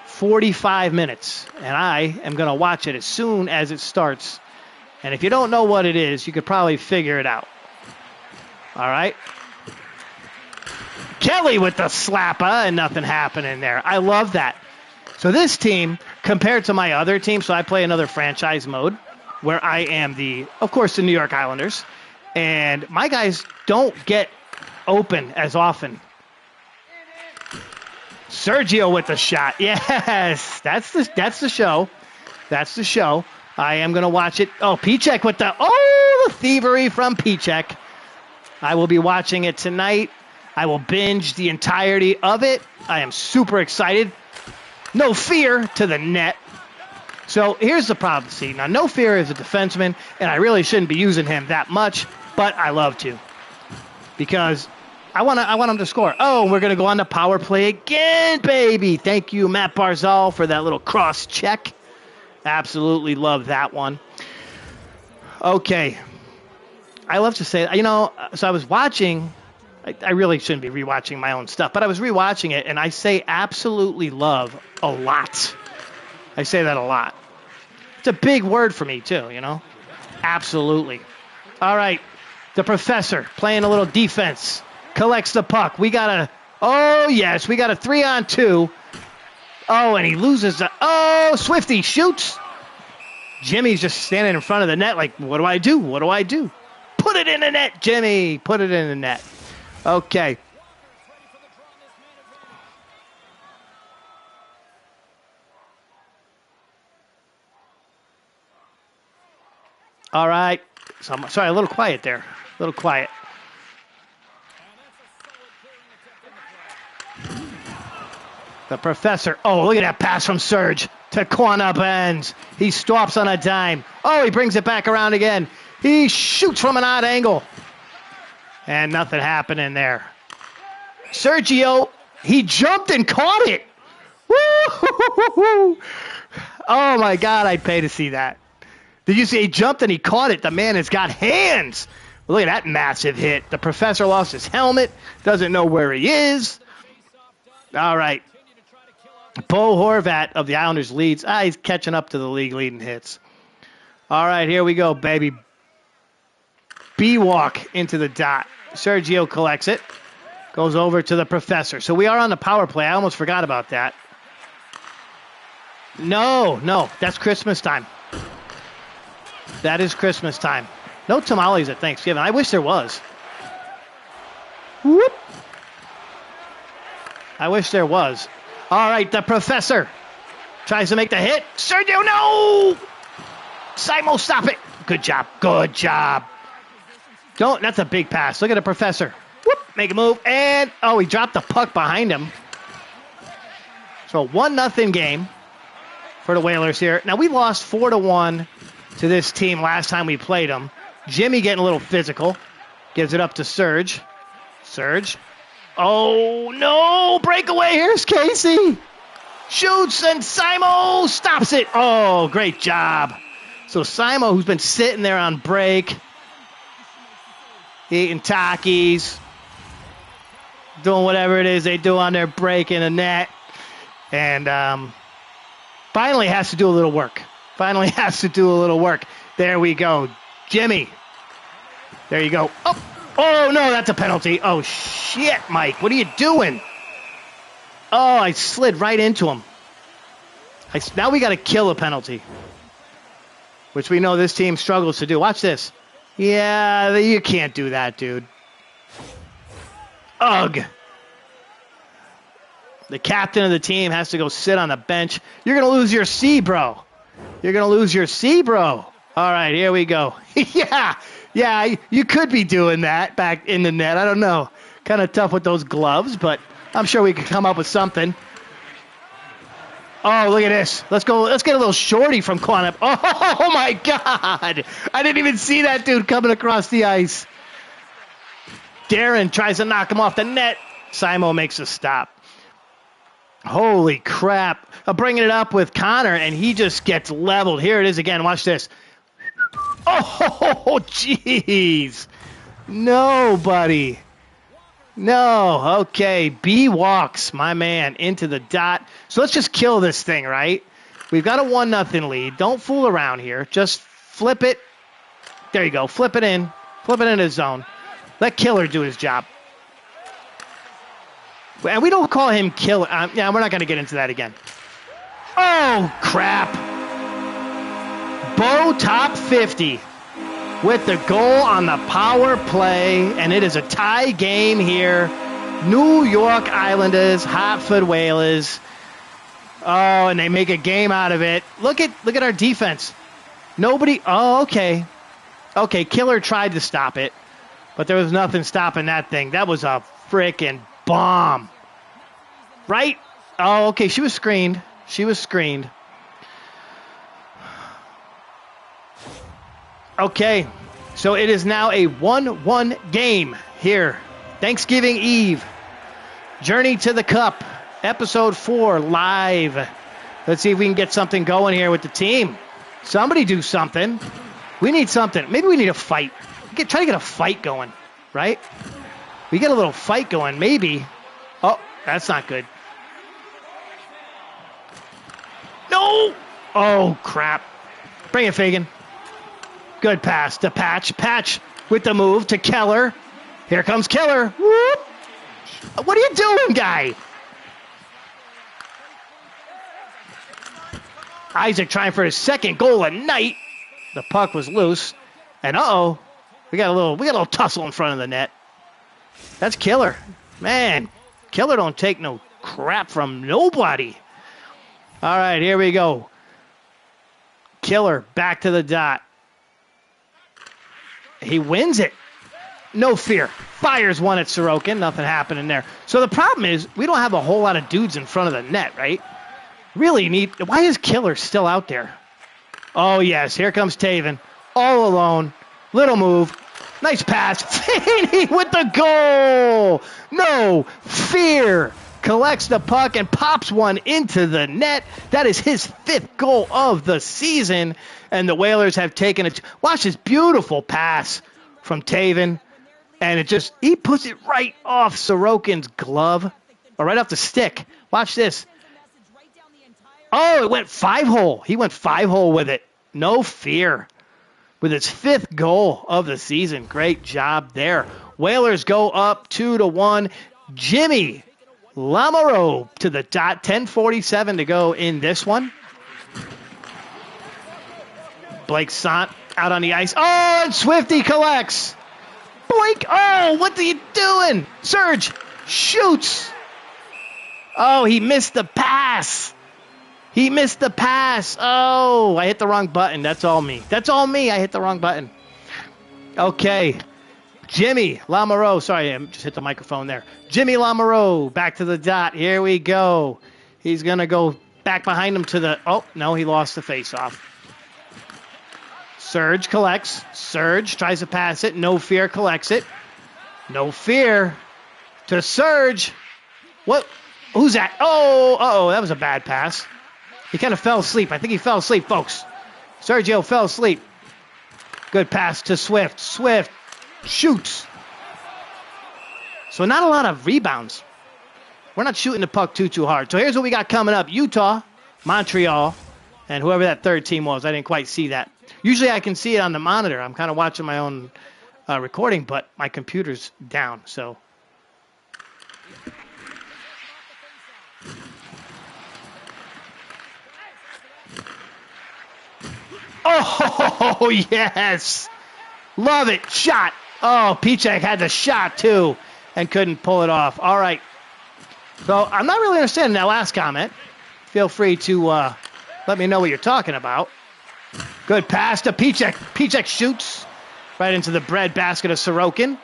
45 minutes, and I am going to watch it as soon as it starts. And if you don't know what it is, you could probably figure it out. All right. Kelly with the slapper and nothing happening there. I love that. So this team, compared to my other team, so I play another franchise mode where I am of course, the New York Islanders. And my guys don't get open as often. Sergio with the shot. Yes, that's the show. That's the show. I am going to watch it. Oh, Pichek with the thievery from Pichek. I will be watching it tonight. I will binge the entirety of it. I am super excited. No Fear to the net. So here's the problem. See, now No Fear is a defenseman, and I really shouldn't be using him that much, but I love to because I want him to score. Oh, we're going to go on the power play again, baby. Thank you, Matt Barzal, for that little cross check. Absolutely love that one. Okay. I love to say, so I was watching. I really shouldn't be rewatching my own stuff, but I was rewatching it, and I say absolutely love a lot. I say that a lot. It's a big word for me, too, Absolutely. All right. The professor playing a little defense. Collects the puck. We got a 3-on-2. Oh, and he loses Swifty shoots. Jimmy's just standing in front of the net like, what do I do? What do I do? Put it in the net, Jimmy. Put it in the net. Okay. All right. So I'm sorry, a little quiet there. A little quiet. The professor. Oh, look at that pass from Serge to corner Benz. He stops on a dime. Oh, he brings it back around again. He shoots from an odd angle. And nothing happening there. Sergio, he jumped and caught it. Woo! Oh, my God, I'd pay to see that. Did you see he jumped and he caught it? The man has got hands. Look at that massive hit. The professor lost his helmet. Doesn't know where he is. All right. Bo Horvat of the Islanders leads. He's catching up to the league leading hits. All right, here we go, baby. B-walk into the dot. Sergio collects it. Goes over to the professor. So we are on the power play. I almost forgot about that. No, that's Christmas time. That is Christmas time. No tamales at Thanksgiving. I wish there was. Whoop. I wish there was. All right, the professor tries to make the hit. Sergio, no! Simo, stop it. Good job. Good job. That's a big pass. Look at the professor. Whoop, make a move. And, he dropped the puck behind him. So 1-0 game for the Whalers here. Now, we lost 4-1 to this team last time we played them. Jimmy getting a little physical. Gives it up to Serge. Serge. Oh, no. Breakaway. Here's Casey. Shoots, and Simo stops it. Oh, great job. So Simo, who's been sitting there on break, eating Takis, doing whatever it is they do on their break in the net, and finally has to do a little work. There we go. Jimmy. There you go. Oh, no, that's a penalty. Oh, shit, Mike. What are you doing? Oh, I slid right into him. Now we got to kill a penalty, which we know this team struggles to do. Watch this. Yeah, you can't do that, dude. Ugh. The captain of the team has to go sit on the bench. You're going to lose your C, bro. You're going to lose your C, bro. All right, here we go. yeah, you could be doing that back in the net. I don't know. Kind of tough with those gloves, but I'm sure we could come up with something. Oh, look at this. Let's go. Let's get a little shorty from Quantum. Oh, my God. I didn't even see that dude coming across the ice. Darren tries to knock him off the net. Simo makes a stop. Holy crap. I'm bringing it up with Connor, and he just gets leveled. Here it is again. Watch this. Oh, jeez. No, buddy. No. Okay. B walks, my man, into the dot. So let's just kill this thing, right? We've got a 1-0 lead. Don't fool around here. Just flip it. There you go. Flip it in. Flip it in his zone. Let Killer do his job. And we don't call him Killer. Yeah, we're not going to get into that again. Oh, crap. Bo top 50 with the goal on the power play, and it is a tie game here. New York Islanders, Hartford Whalers. Oh, and they make a game out of it. Look at our defense. Nobody. Oh, okay. Okay, Killer tried to stop it, but there was nothing stopping that thing. That was a freaking bomb. Right? Oh, okay. She was screened. Okay. So it is now a 1-1 game here. Thanksgiving Eve. Journey to the Cup. Episode 4 live. Let's see if we can get something going here with the team. Somebody do something. We need something. Maybe we need a fight. Try to get a fight going, right? We get a little fight going, maybe. Oh, that's not good. No! Oh, crap. Bring it, Fagan. Good pass to Patch. Patch with the move to Keller. Here comes Keller. Whoop! What are you doing, guy? Isaac trying for his second goal of night. The puck was loose. And we got a little tussle in front of the net. That's Killer. Man, Killer don't take no crap from nobody. All right, here we go. Killer back to the dot. He wins it. No fear. Fires one at Sorokin. Nothing happening there. So the problem is we don't have a whole lot of dudes in front of the net, right? Really need. Why is Killer still out there? Oh, yes. Here comes Taven. All alone. Little move. Nice pass. Feeney with the goal. No fear. Collects the puck and pops one into the net. That is his 5th goal of the season. And the Whalers have taken it. Watch this beautiful pass from Taven. And he puts it right off Sorokin's glove. Or right off the stick. Watch this. Oh, it went 5-hole. He went 5-hole with it. No fear. With his 5th goal of the season. Great job there. Whalers go up 2-1. Jimmy Lamoureux to the dot. 10:47 to go in this one. Blake Sant out on the ice. Oh, and Swifty collects. Boink. Oh, what are you doing? Serge shoots. Oh, he missed the pass. Oh, I hit the wrong button. That's all me. I hit the wrong button. Okay. Jimmy Lamoureux. Sorry, I just hit the microphone there. Jimmy Lamoureux back to the dot. Here we go. He's going to go back behind him to the... Oh, no, he lost the faceoff. Serge collects. Serge tries to pass it. No fear collects it. No fear to Serge. What? Who's that? Oh, that was a bad pass. He kind of fell asleep. I think he fell asleep, folks. Sergio fell asleep. Good pass to Swift. Swift shoots. So not a lot of rebounds. We're not shooting the puck too hard. So here's what we got coming up. Utah, Montreal, and whoever that third team was. I didn't quite see that. Usually I can see it on the monitor. I'm kind of watching my own recording, but my computer's down. So oh, yes. Love it. Shot. Oh, Pichek had the shot, too, and couldn't pull it off. All right. So I'm not really understanding that last comment. Feel free to let me know what you're talking about. Good pass to Pichek. Pichek shoots right into the bread basket of Sorokin.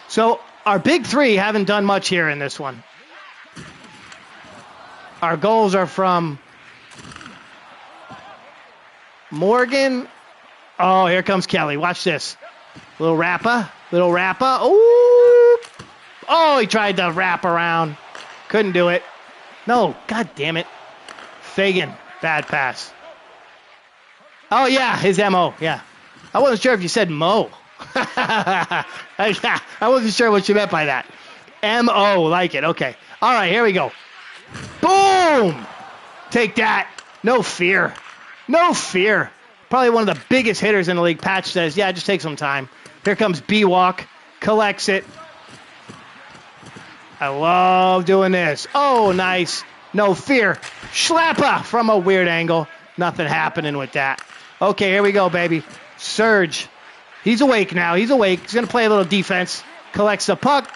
So our big three haven't done much here in this one. Our goals are from Morgan. Oh, here comes Kelly. Watch this. Little rapper. Ooh. Oh, he tried to wrap around. Couldn't do it. No, god damn it. Fagan. Bad pass. Oh, yeah, his M.O. Yeah. I wasn't sure if you said Mo. I wasn't sure what you meant by that. M.O. Like it. Okay. All right, here we go. Boom! Take that. No fear. No fear. Probably one of the biggest hitters in the league. Patch says, yeah, just take some time. Here comes B-Walk. Collects it. I love doing this. Oh, nice. No fear. Schlapper from a weird angle. Nothing happening with that. Okay, here we go, baby. Serge. He's awake now. He's awake. He's going to play a little defense. Collects the puck.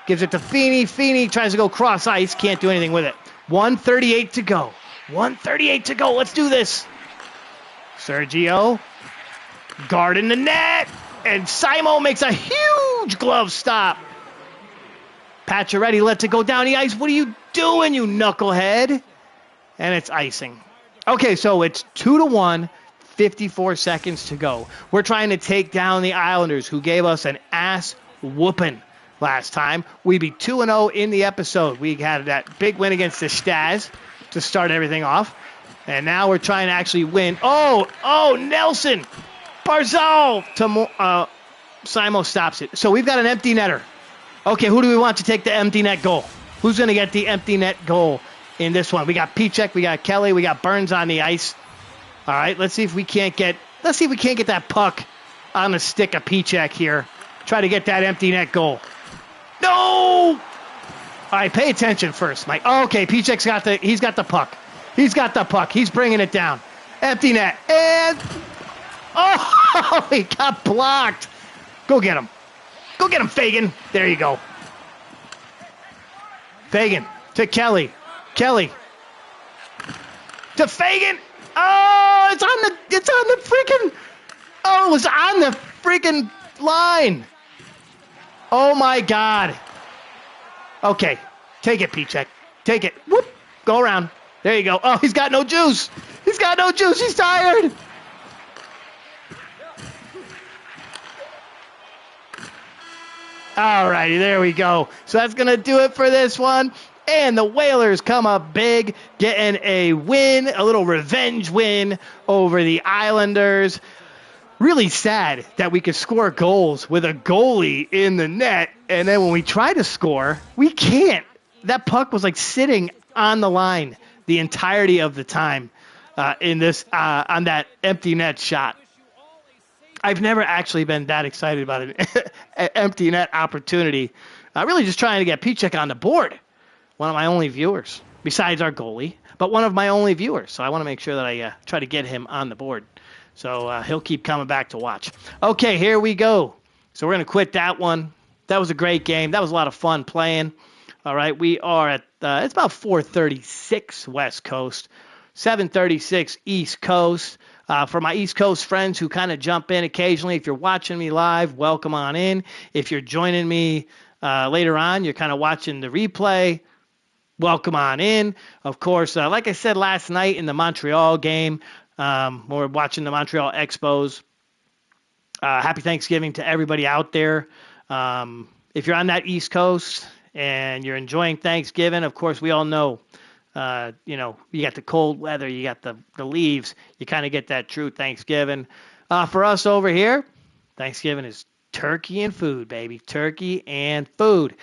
Gives it to Feeney. Feeney tries to go cross ice. Can't do anything with it. 1:38 to go. 1:38 to go. Let's do this. Sergio. Guarding the net. And Simo makes a huge glove stop. Pacioretty lets it go down the ice. What are you doing, you knucklehead? And it's icing. Okay, so it's 2-1. 54 seconds to go. We're trying to take down the Islanders, who gave us an ass whooping last time. We beat 2-0 in the episode. We had that big win against the Stars to start everything off. And now we're trying to actually win. Oh, Nelson. Barzal. Simo stops it. So we've got an empty netter. Okay, who do we want to take the empty net goal? Who's going to get the empty net goal in this one? We got Pichek, we got Kelly, we got Burns on the ice. All right, let's see if we can't get that puck on the stick of Pichek here. Try to get that empty net goal. No! All right, pay attention first, Mike. Oh, okay, Pichek's got the puck. He's got the puck. He's bringing it down. Empty net. And oh, he got blocked. Go get him. Go get him, Fagan. There you go. Fagan to Kelly. Kelly to Fagan. Oh, it was on the freaking line. Oh my God. Okay, take it, Pichek. Take it. Whoop. Go around. There you go. Oh, he's got no juice. He's tired. All righty, there we go. So that's going to do it for this one. And the Whalers come up big, getting a win, a little revenge win over the Islanders. Really sad that we could score goals with a goalie in the net, and then when we try to score, we can't. That puck was like sitting on the line the entirety of the time on that empty net shot. I've never actually been that excited about an empty net opportunity. Really just trying to get Pichek on the board. One of my only viewers, besides our goalie, but one of my only viewers. So I want to make sure that I try to get him on the board. So he'll keep coming back to watch. Okay, here we go. So we're going to quit that one. That was a great game. That was a lot of fun playing. All right, we are at, it's about 4:36 West Coast, 7:36 East Coast. For my East Coast friends who kind of jump in occasionally, if you're watching me live, welcome on in. If you're joining me later on, you're kind of watching the replay, welcome on in. Of course, like I said last night in the Montreal game, we're watching the Montreal Expos. Happy Thanksgiving to everybody out there. If you're on that East Coast and you're enjoying Thanksgiving, of course, we all know, you got the cold weather, you got the leaves, you kind of get that true Thanksgiving. For us over here, Thanksgiving is turkey and food, baby. Turkey and food.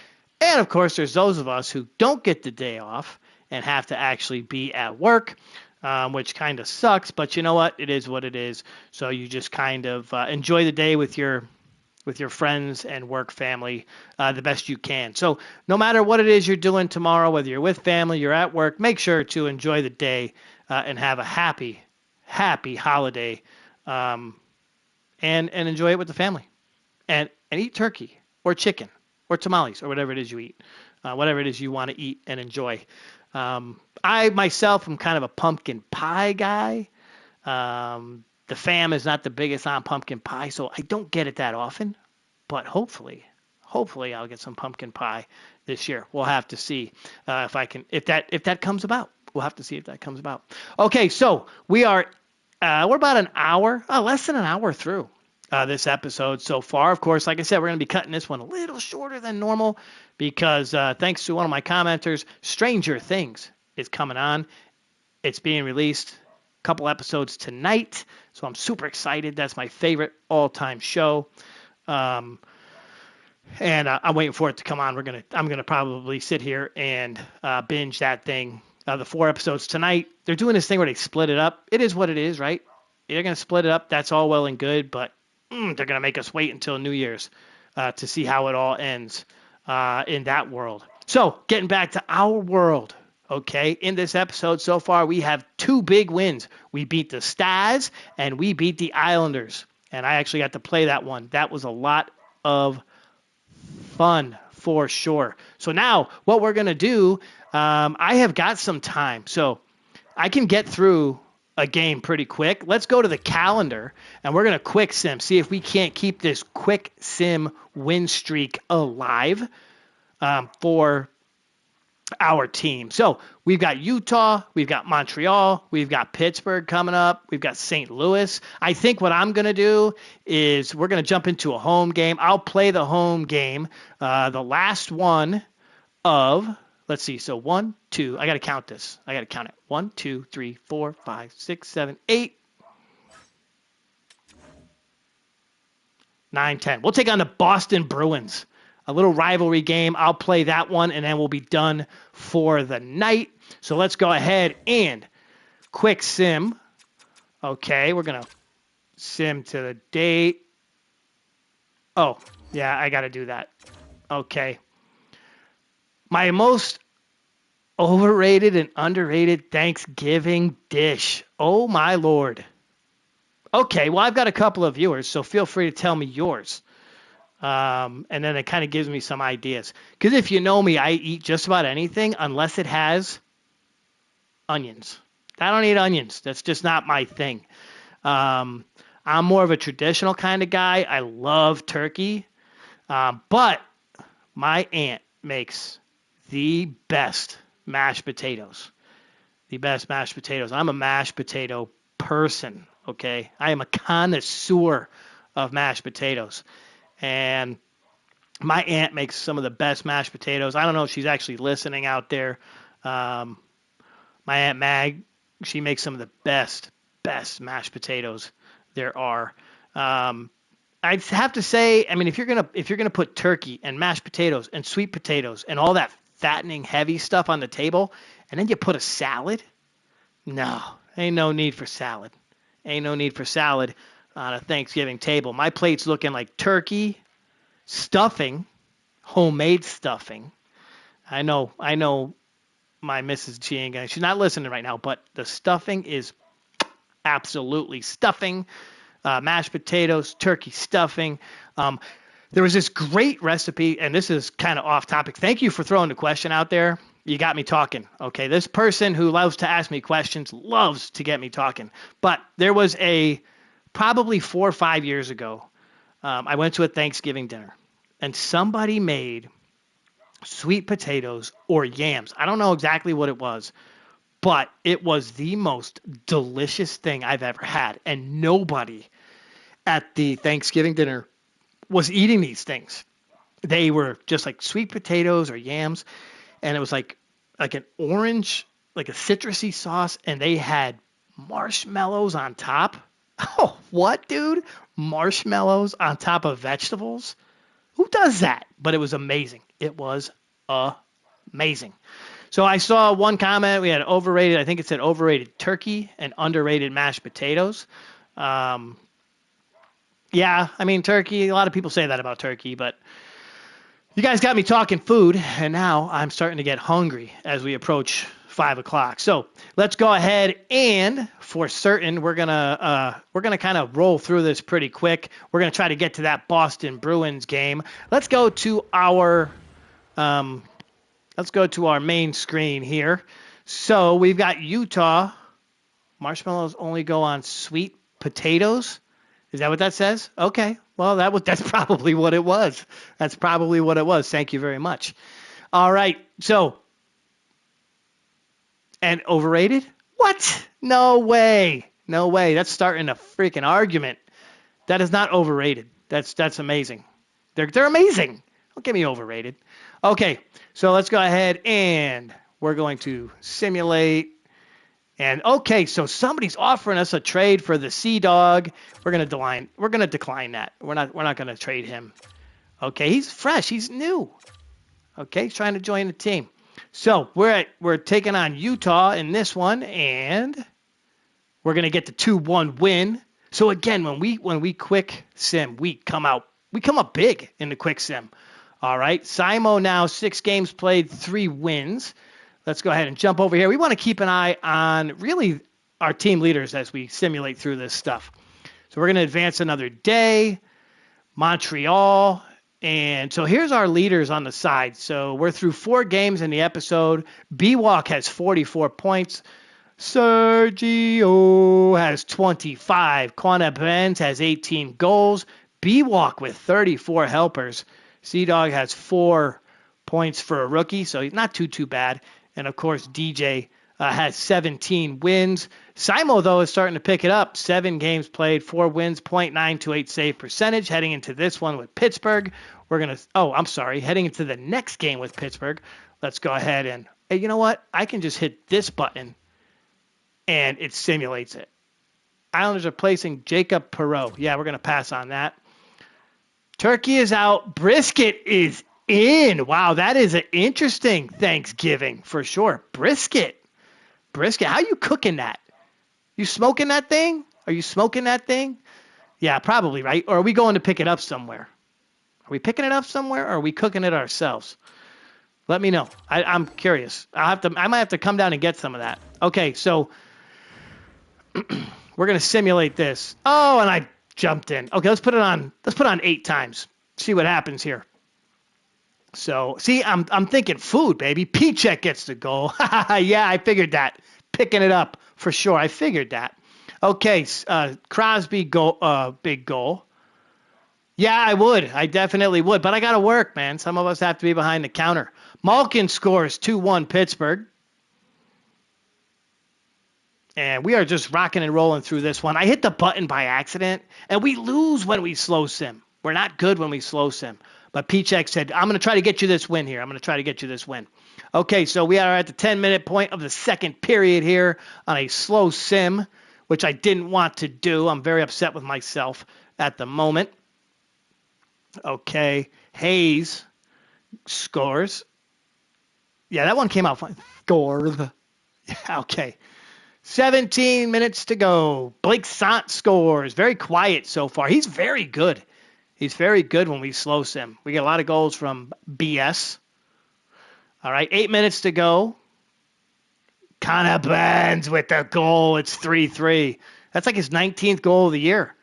And, of course, there's those of us who don't get the day off and have to actually be at work, which kind of sucks. But you know what? It is what it is. So you just kind of enjoy the day with your friends and work family the best you can. So no matter what it is you're doing tomorrow, whether you're with family, you're at work, make sure to enjoy the day and have a happy holiday. and enjoy it with the family. And eat turkey or chicken or tamales or whatever it is you eat, whatever it is you want to eat and enjoy. I myself am kind of a pumpkin pie guy. The fam is not the biggest on pumpkin pie, so I don't get it that often. But hopefully I'll get some pumpkin pie this year. We'll have to see if that comes about. We'll have to see if that comes about. Okay, so we're about an hour, less than an hour through this episode so far. Of course, like I said, we're going to be cutting this one a little shorter than normal because thanks to one of my commenters, Stranger Things is coming on. It's being released a couple episodes tonight, so I'm super excited. That's my favorite all-time show. And I'm waiting for it to come on. I'm gonna probably sit here and binge that thing. The 4 episodes tonight. They're doing this thing where they split it up. It is what it is, right? They're gonna split it up. That's all well and good, but they're gonna make us wait until New Year's to see how it all ends in that world. So getting back to our world. Okay, in this episode so far, we have 2 big wins. We beat the Stars and we beat the Islanders. And I actually got to play that one. That was a lot of fun for sure. So now what we're going to do, I have got some time. So I can get through a game pretty quick. Let's go to the calendar and we're going to quick sim. See if we can't keep this quick sim win streak alive for our team. So we've got Utah, we've got Montreal, we've got Pittsburgh coming up, we've got St. Louis. I think what I'm going to do is we're going to jump into a home game. I'll play the home game, the last one of, let's see, so 1, 2, I got to count this. I got to count it. 1, 2, 3, 4, 5, 6, 7, 8, 9, 10. We'll take on the Boston Bruins. A little rivalry game. I'll play that one, and then we'll be done for the night. So let's go ahead and quick sim. Okay, we're going to sim to the date. Oh, yeah, I got to do that. Okay. My most overrated and underrated Thanksgiving dish. Oh, my Lord. Okay, well, I've got a couple of viewers, so feel free to tell me yours. And then it kind of gives me some ideas. Because if you know me, I eat just about anything unless it has onions. I don't eat onions. That's just not my thing. I'm more of a traditional kind of guy. I love turkey. But my aunt makes the best mashed potatoes. The best mashed potatoes. I'm a mashed potato person, okay? I am a connoisseur of mashed potatoes. And my aunt makes some of the best mashed potatoes. I don't know if she's actually listening out there. My Aunt Mag, she makes some of the best mashed potatoes there are. I'd have to say, I mean, if you're gonna put turkey and mashed potatoes and sweet potatoes and all that fattening heavy stuff on the table, and then you put a salad, no, ain't no need for salad. Ain't no need for salad on a Thanksgiving table. My plate's looking like turkey, stuffing, homemade stuffing. I know my Mrs. G ain't gonna, she's not listening right now, but the stuffing is absolutely stuffing. Mashed potatoes, turkey stuffing. There was this great recipe, and this is kind of off topic. Thank you for throwing the question out there. You got me talking. Okay, this person who loves to ask me questions loves to get me talking. But there was probably 4 or 5 years ago, I went to a Thanksgiving dinner, and somebody made sweet potatoes or yams. I don't know exactly what it was, but it was the most delicious thing I've ever had. And nobody at the Thanksgiving dinner was eating these things. They were just like sweet potatoes or yams, and it was like an orange, like a citrusy sauce, and they had marshmallows on top. Oh, what, dude? Marshmallows on top of vegetables? Who does that? But it was amazing. It was amazing. So I saw one comment. We had overrated, I think it said overrated turkey and underrated mashed potatoes. Yeah, I mean, turkey, a lot of people say that about turkey, but You guys got me talking food, and now I'm starting to get hungry as we approach 5 o'clock. So let's go ahead and, for certain, we're gonna kind of roll through this pretty quick. We're gonna try to get to that Boston Bruins game. Let's go to our main screen here. So we've got Utah. Marshmallows only go on sweet potatoes. Is that what that says? Okay. Well, that's probably what it was. That's probably what it was. Thank you very much. All right. So, and overrated? What? No way. No way. That's starting a freaking argument. That is not overrated. That's amazing. They're amazing. Don't get me overrated. Okay. So let's go ahead and we're going to simulate. And okay, so somebody's offering us a trade for the Sea Dog. We're gonna decline that. We're not gonna trade him. Okay, he's fresh. He's new. Okay, he's trying to join the team. So we're taking on Utah in this one, and we're gonna get the 2-1 win. So again, when we quick sim, we come up big in the quick sim. All right, Simo now 6 games played, 3 wins. Let's go ahead and jump over here. We want to keep an eye on really our team leaders as we simulate through this stuff. So we're going to advance another day. Montreal. And so here's our leaders on the side. So we're through 4 games in the episode. B-Walk has 44 points. Sergio has 25. Quanah Benz has 18 goals. B-Walk with 34 helpers. Sea-Dog has 4 points for a rookie, so he's not too bad. And, of course, DJ has 17 wins. Simo, though, is starting to pick it up. 7 games played, 4 wins, .928 save percentage. Heading into this one with Pittsburgh. Heading into the next game with Pittsburgh. Let's go ahead and, hey, you know what? I can just hit this button, and it simulates it. Islanders are placing Jacob Perreault. Yeah, we're going to pass on that. Turkey is out. Brisket is in. Wow, that is an interesting Thanksgiving for sure. Brisket. How you cooking that? You smoking that thing? Are you smoking that thing? Yeah, probably, right? Or are we going to pick it up somewhere? Are we picking it up somewhere, or are we cooking it ourselves? Let me know. I'm curious. I might have to come down and get some of that. Okay, so we're gonna simulate this. Oh, and I jumped in. Okay, let's put it on 8 times. See what happens here. So, see, I'm thinking food, baby. P-Check gets the goal. Yeah, I figured that. Picking it up for sure. I figured that. Okay, Crosby big goal. Yeah, I would. I definitely would. But I got to work, man. Some of us have to be behind the counter. Malkin scores 2-1 Pittsburgh. And we are just rocking and rolling through this one. I hit the button by accident, and we lose when we slow sim. We're not good when we slow sim. But P-Check said, I'm going to try to get you this win here. Okay, so we are at the 10-minute point of the second period here on a slow sim, which I didn't want to do. I'm very upset with myself at the moment. Okay, Hayes scores. Yeah, that one came out fine. Scores. Yeah, okay. 17 minutes to go. Blake Sant scores. Very quiet so far. He's very good. He's very good when we slow sim. We get a lot of goals from BS. All right, 8 minutes to go. Quanah Benz with the goal. It's 3-3. That's like his 19th goal of the year.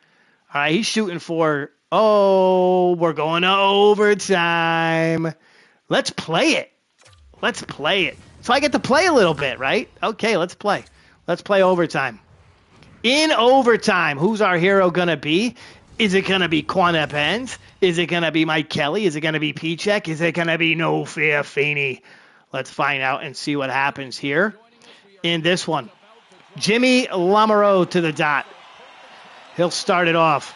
All right, he's shooting for, we're going to overtime. Let's play it. So I get to play a little bit, right? Okay, let's play. Let's play overtime. In overtime, who's our hero going to be? Is it going to be Quanah Benz? Is it going to be Mike Kelly? Is it going to be P-Check? Is it going to be No Fear Feeney? Let's find out and see what happens here in this one. Jimmy Lamoureux to the dot. He'll start it off.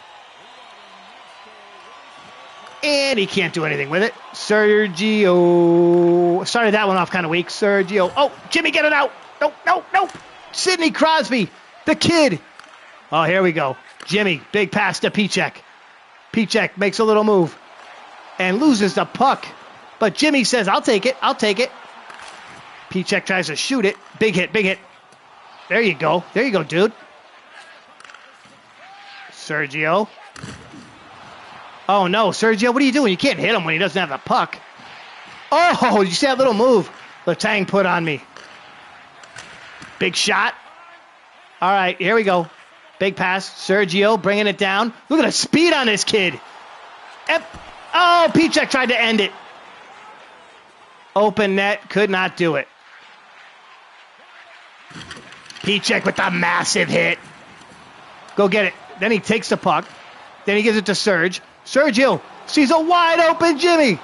And he can't do anything with it. Sergio. Started that one off kind of weak. Sergio. Oh, Jimmy, get it out. No. Sidney Crosby, the kid. Oh, here we go. Jimmy, big pass to P-Check. P-Check makes a little move and loses the puck. But Jimmy says, I'll take it. P-Check tries to shoot it. Big hit. There you go, dude. Sergio. Oh, no, Sergio, what are you doing? You can't hit him when he doesn't have the puck. Oh, did you see that little move Letang put on me? Big shot. All right, here we go. Big pass. Sergio bringing it down. Look at the speed on this kid. Oh, Pichek tried to end it. Open net. Could not do it. Pichek with the massive hit. Go get it. Then he takes the puck. Then he gives it to Serge. Sergio sees a wide open Jimmy.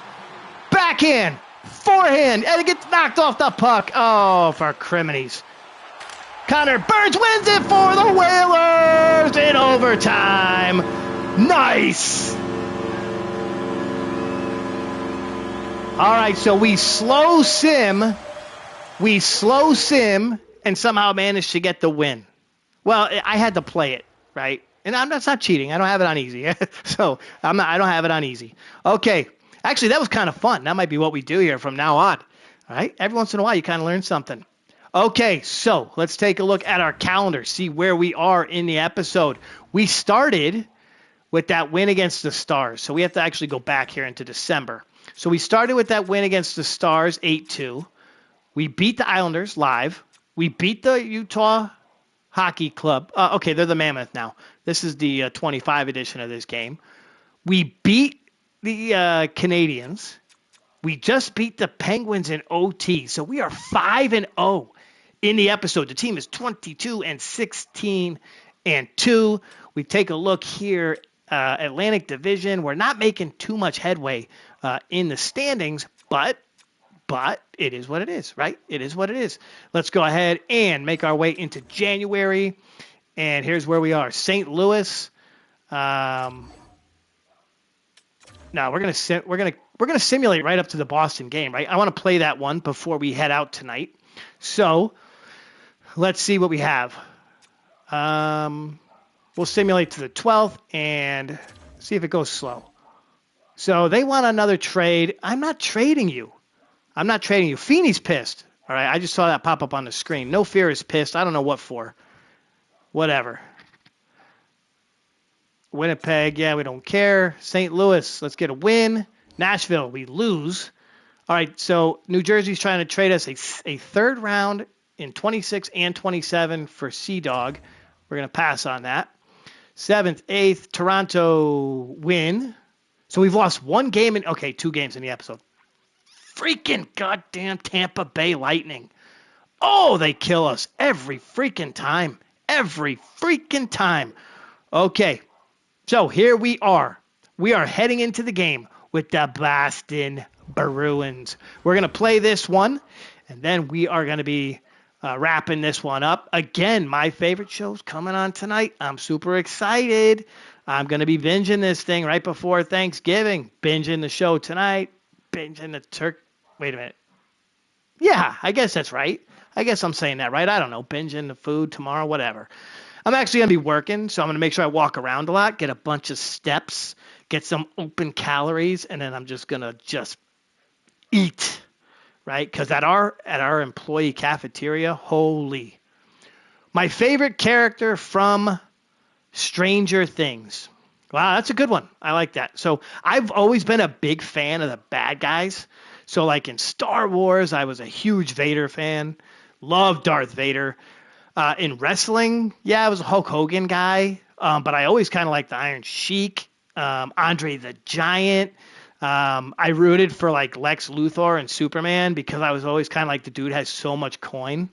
Backhand. Forehand. And it gets knocked off the puck. Oh, for criminies. Connor Burns wins it for the Whalers in overtime. Nice. All right, so we slow sim, and somehow managed to get the win. Well, I had to play it, right? And that's not cheating. I don't have it on easy. So I don't have it on easy. Okay. Actually, that was kind of fun. That might be what we do here from now on. All right? Every once in a while, you kind of learn something. Okay, so let's take a look at our calendar, see where we are in the episode. We started with that win against the Stars. So we have to actually go back here into December. So we started with that win against the Stars, 8-2. We beat the Islanders live. We beat the Utah Hockey Club. Okay, they're the Mammoth now. This is the 25 edition of this game. We beat the Canadiens. We just beat the Penguins in OT. So we are 5-0 in the episode. The team is 22-16-2. We take a look here, Atlantic Division. We're not making too much headway in the standings, but it is what it is, right? It is what it is. Let's go ahead and make our way into January. And here's where we are. St. Louis. No, we're gonna simulate right up to the Boston game, right? I want to play that one before we head out tonight. So let's see what we have. We'll simulate to the 12th and see if it goes slow. So they want another trade. I'm not trading you. Feeney's pissed. All right, I just saw that pop up on the screen. No Fear is pissed. I don't know what for. Whatever. Winnipeg, yeah, we don't care. St. Louis, let's get a win. Nashville, we lose. All right, so New Jersey's trying to trade us a third round in 26 and 27 for Sea Dog. We're going to pass on that. 7th, 8th, Toronto win. So we've lost one game two games in the episode. Freaking goddamn Tampa Bay Lightning. Oh, they kill us every freaking time. Okay, so here we are. We are heading into the game with the Boston Bruins. We're going to play this one, and then we are going to be wrapping this one up. Again, my favorite show's coming on tonight. I'm super excited. I'm going to be binging this thing right before Thanksgiving. Binging the show tonight. Binging the turkey. Wait a minute. Yeah, I guess that's right. I guess I'm saying that right. I don't know. Binging the food tomorrow, whatever. I'm actually going to be working, so I'm going to make sure I walk around a lot, get a bunch of steps, get some open calories, and then I'm just going to eat, right? Because at our employee cafeteria, holy. My favorite character from Stranger Things. Wow, that's a good one. I like that. So I've always been a big fan of the bad guys. So like in Star Wars, I was a huge Vader fan. Loved Darth Vader. In wrestling, yeah, I was a Hulk Hogan guy. But I always kind of liked the Iron Sheik, Andre the Giant. I rooted for like Lex Luthor and Superman because I was always kind of like the dude has so much coin.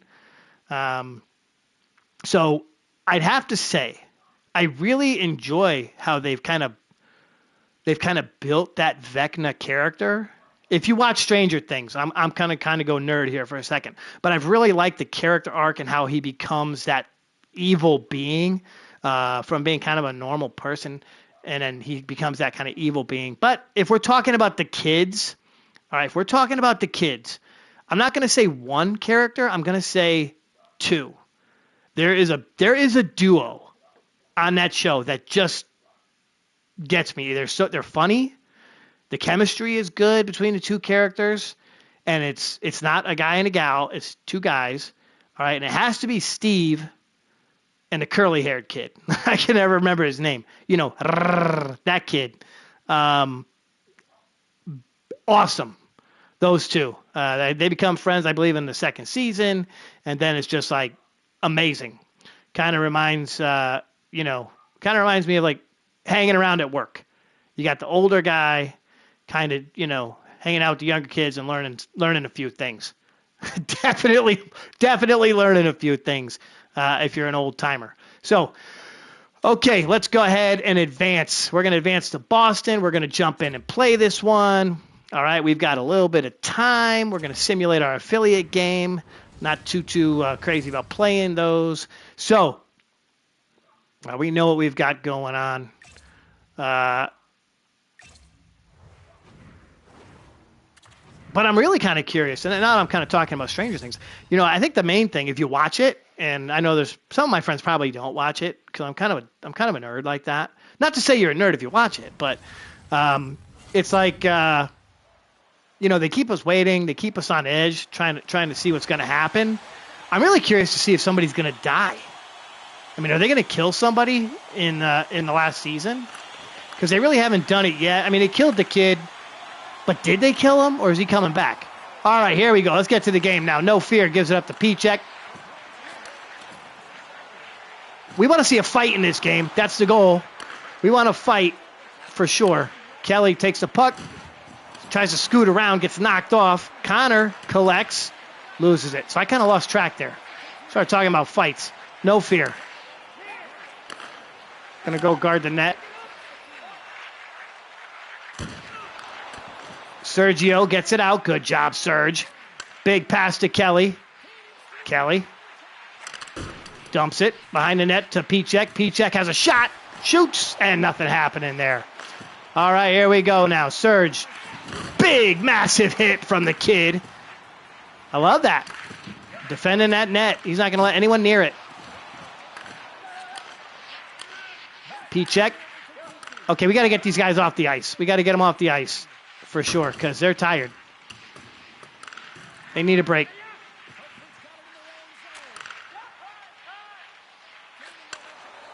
So I'd have to say, I really enjoy how they've kind of built that Vecna character. If you watch Stranger Things, I'm kind of go nerd here for a second, but I've really liked the character arc and how he becomes that evil being from being kind of a normal person, and then he becomes that kind of evil being. But if we're talking about the kids, all right, if we're talking about the kids, I'm not going to say one character. I'm going to say two. There is a duo on that show that just gets me. They're funny. The chemistry is good between the two characters, and it's not a guy and a gal. It's two guys, all right? And it has to be Steve and the curly-haired kid. I can never remember his name. You know, that kid. Awesome. Those two. They become friends, I believe, in the second season, and then it's just like amazing. Kind of reminds, kind of reminds me of like hanging around at work. You got the older guy, kind of, hanging out with the younger kids and learning a few things. definitely learning a few things if you're an old timer. So, okay, let's go ahead and advance. We're going to advance to Boston. We're going to jump in and play this one. All right, we've got a little bit of time. We're going to simulate our affiliate game. Not too crazy about playing those. So, we know what we've got going on. But I'm really kind of curious, and now I'm kind of talking about Stranger Things. I think the main thing, if you watch it, and I know there's some of my friends probably don't watch it because I'm kind of a nerd like that. Not to say you're a nerd if you watch it, but it's like they keep us waiting, they keep us on edge, trying to see what's going to happen. I'm really curious to see if somebody's going to die. I mean, are they going to kill somebody in the last season? Because they really haven't done it yet. I mean, they killed the kid. But did they kill him, or is he coming back? All right, here we go. Let's get to the game now. No Fear gives it up to P-Check. We want to see a fight in this game. That's the goal. We want to fight for sure. Kelly takes the puck, tries to scoot around, gets knocked off. Connor collects, loses it. So I kind of lost track there. Started talking about fights. No Fear. Going to go guard the net. Sergio gets it out. Good job, Serge. Big pass to Kelly. Kelly dumps it behind the net to P-Check. P-Check has a shot. Shoots. And nothing happening there. All right, here we go now. Serge. Big, massive hit from the kid. I love that. Defending that net. He's not going to let anyone near it. P-Check. Okay, we got to get these guys off the ice. We got to get them off the ice. For sure, because they're tired. They need a break.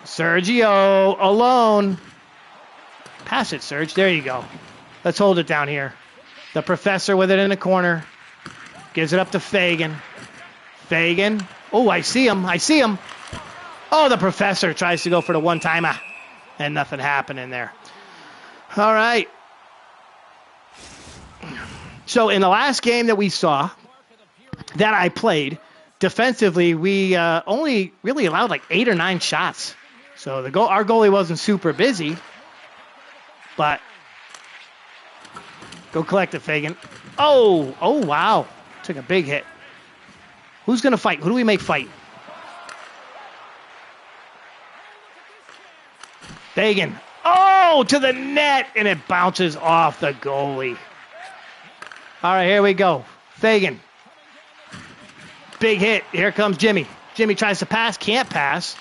Sergio alone. Pass it, Serge. There you go. Let's hold it down here. The professor with it in the corner. Gives it up to Fagan. Fagan. Oh, I see him. Oh, the professor tries to go for the one-timer. And nothing happening there. All right. So in the last game that we saw, that I played, defensively, we only really allowed like 8 or 9 shots. So our goalie wasn't super busy, but go collect it, Fagan. Oh, wow. Took a big hit. Who's going to fight? Who do we make fight? Fagan. Oh, to the net, and it bounces off the goalie. All right, here we go. Fagan. Big hit. Here comes Jimmy. Jimmy tries to pass. Can't pass.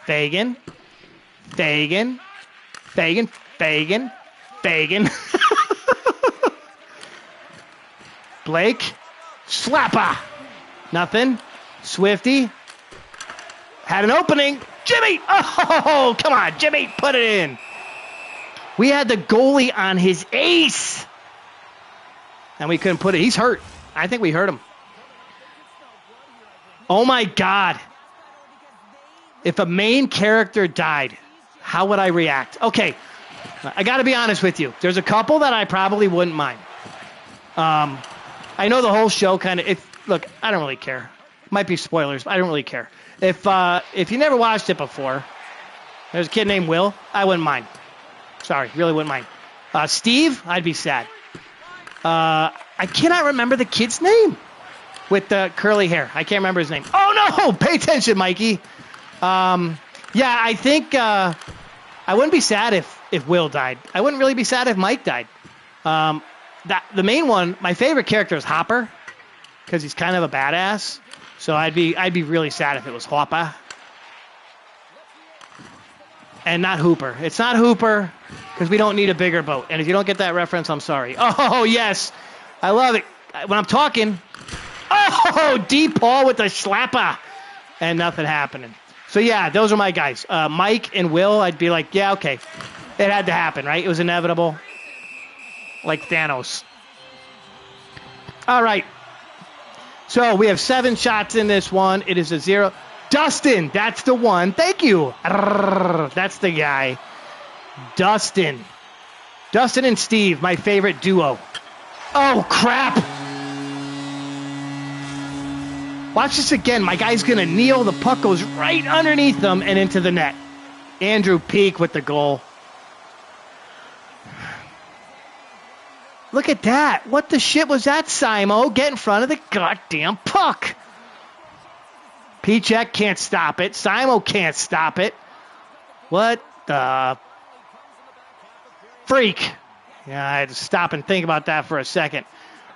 Fagan. Fagan. Fagan. Fagan. Fagan. Blake. Slapper. Nothing. Swifty. Had an opening. Jimmy. Oh, come on, Jimmy. Put it in. We had the goalie on his ace. And we couldn't put it. He's hurt. I think we hurt him. Oh, my God. If a main character died, how would I react? Okay, I got to be honest with you. There's a couple that I probably wouldn't mind. I know the whole show kind of... Look, I don't really care. Might be spoilers, but I don't really care. If you never watched it before, there's a kid named Will. I wouldn't mind. Sorry, really wouldn't mind. Steve, I'd be sad. I cannot remember the kid's name with the curly hair. I can't remember his name. Oh, no! Pay attention, Mikey. Yeah, I think I wouldn't be sad if Will died. I wouldn't really be sad if Mike died. The main one, my favorite character is Hopper because he's kind of a badass. So I'd be really sad if it was Hopper. And not Hooper. It's not Hooper because we don't need a bigger boat. And if you don't get that reference, I'm sorry. Oh, yes. I love it. When I'm talking, oh, deep Paul with the slapper. And nothing happening. So, yeah, those are my guys. Mike and Will, I'd be like, yeah, okay. It had to happen, right? It was inevitable. Like Thanos. All right. So we have 7 shots in this one. It is a 0. Dustin, that's the one. Thank you. That's the guy. Dustin. Dustin and Steve, my favorite duo. Oh, crap. Watch this again. My guy's going to kneel. The puck goes right underneath them and into the net. Andrew Peak with the goal. Look at that. What the shit was that, Simo? Get in front of the goddamn puck. P-check can't stop it. Simo can't stop it. What the freak? Yeah, I had to stop and think about that for a second.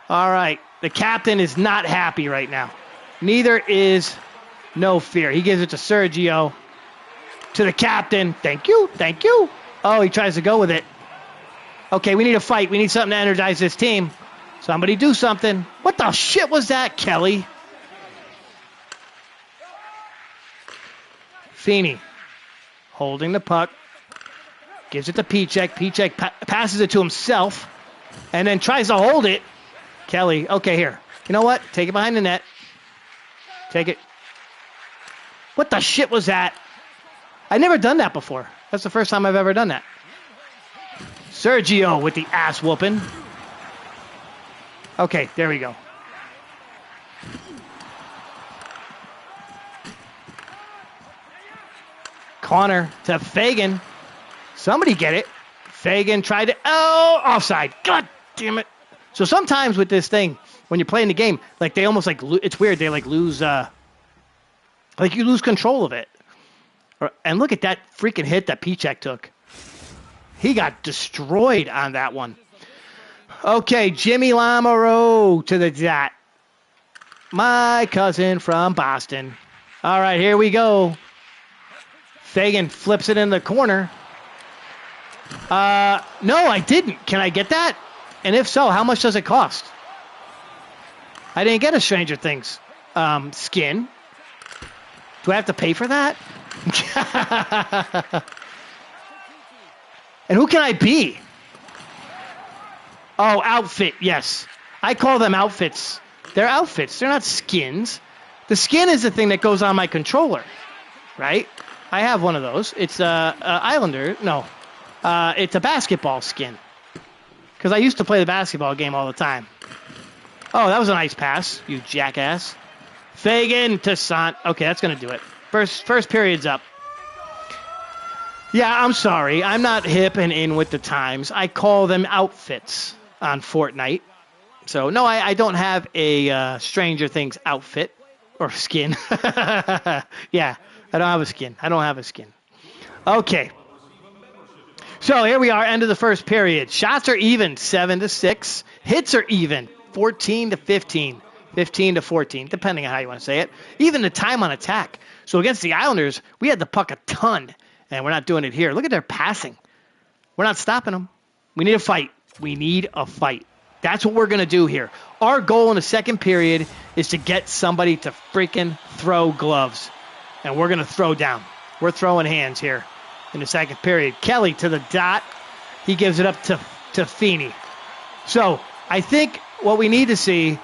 All right. The captain is not happy right now. Neither is No Fear. He gives it to Sergio. To the captain. Thank you. Thank you. Oh, he tries to go with it. Okay, we need a fight. We need something to energize this team. Somebody do something. What the shit was that, Kelly? Feeney holding the puck. Gives it to P-check. P-check passes it to himself. And then tries to hold it. Kelly, okay, here. You know what? Take it behind the net. Take it. What the shit was that? I've never done that before. That's the first time I've ever done that. Sergio with the ass whooping. Okay, there we go. Connor to Fagan. Somebody get it. Fagan tried to... Oh, offside. God damn it. So sometimes with this thing, when you're playing the game, like they almost like... It's weird. They like lose... like you lose control of it. And look at that freaking hit that P-check took. He got destroyed on that one. Okay, Jimmy Lamoureux to the dot. My cousin from Boston. All right, here we go. Fagan flips it in the corner. No, I didn't. Can I get that? And if so, how much does it cost? I didn't get a Stranger Things skin. Do I have to pay for that? And who can I be? Oh, outfit, yes. I call them outfits. They're outfits. They're not skins. The skin is the thing that goes on my controller, right? I have one of those. It's a Islander. No, it's a basketball skin. Because I used to play the basketball game all the time. Oh, that was a nice pass, you jackass. Fagan to Sant. Okay, that's going to do it. First period's up. Yeah, I'm sorry. I'm not hip and in with the times. I call them outfits on Fortnite. So, no, I don't have a Stranger Things outfit or skin. Yeah, I don't have a skin. I don't have a skin. Okay. So, here we are, end of the first period. Shots are even, 7-6. Hits are even, 14-15. 15-14, depending on how you want to say it. Even the time on attack. So, against the Islanders, we had the puck a ton. And we're not doing it here. Look at their passing. We're not stopping them. We need a fight. We need a fight. That's what we're going to do here. Our goal in the second period is to get somebody to freaking throw gloves. And we're going to throw down. We're throwing hands here in the second period. Kelly to the dot. He gives it up to Feeney. So I think what we need to see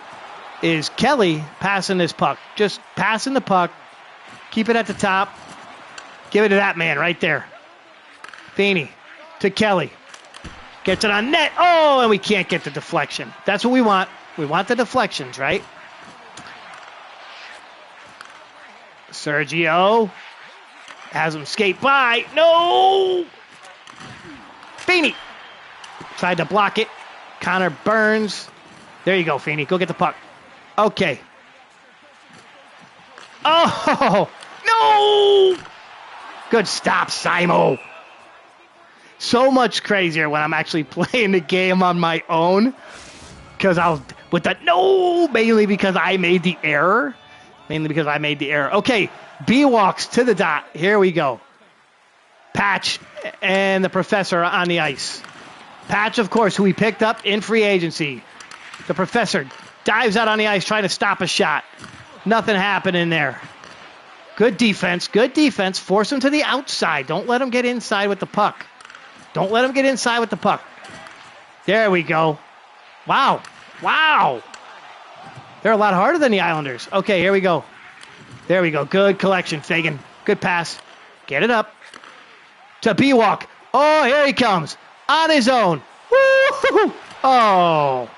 is Kelly passing this puck. Just passing the puck. Keep it at the top. Give it to that man right there. Feeney to Kelly. Gets it on net. Oh, and we can't get the deflection. That's what we want. We want the deflections, right? Sergio has him skate by. No! Feeney tried to block it. Connor Burns. There you go, Feeney. Go get the puck. Okay. Oh, no! Good stop, Simo. So much crazier when I'm actually playing the game on my own. Because I'll, with that, no, mainly because I made the error. Okay, B walks to the dot. Here we go. Patch and the professor on the ice. Patch, of course, who we picked up in free agency. The professor dives out on the ice trying to stop a shot. Nothing happening there. Good defense. Force him to the outside. Don't let him get inside with the puck. Don't let him get inside with the puck. There we go. Wow. Wow. They're a lot harder than the Islanders. Okay, here we go. There we go. Good collection, Fagan. Good pass. Get it up. To Bewalk. Oh, here he comes. On his own. Woo! Oh.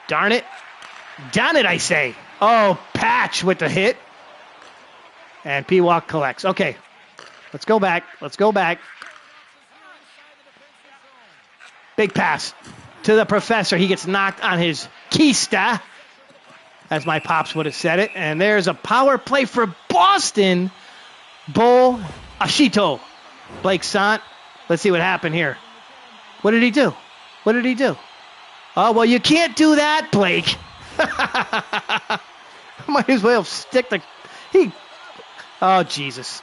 Darn it. Darn it, I say. Oh, Patch with the hit. And Pewalk collects. Okay. Let's go back. Let's go back. Big pass to the professor. He gets knocked on his keister, as my pops would have said it. And there's a power play for Boston. Bull Ashito. Blake Sant. Let's see what happened here. What did he do? What did he do? Oh, well, you can't do that, Blake. Might as well stick the... Oh, Jesus.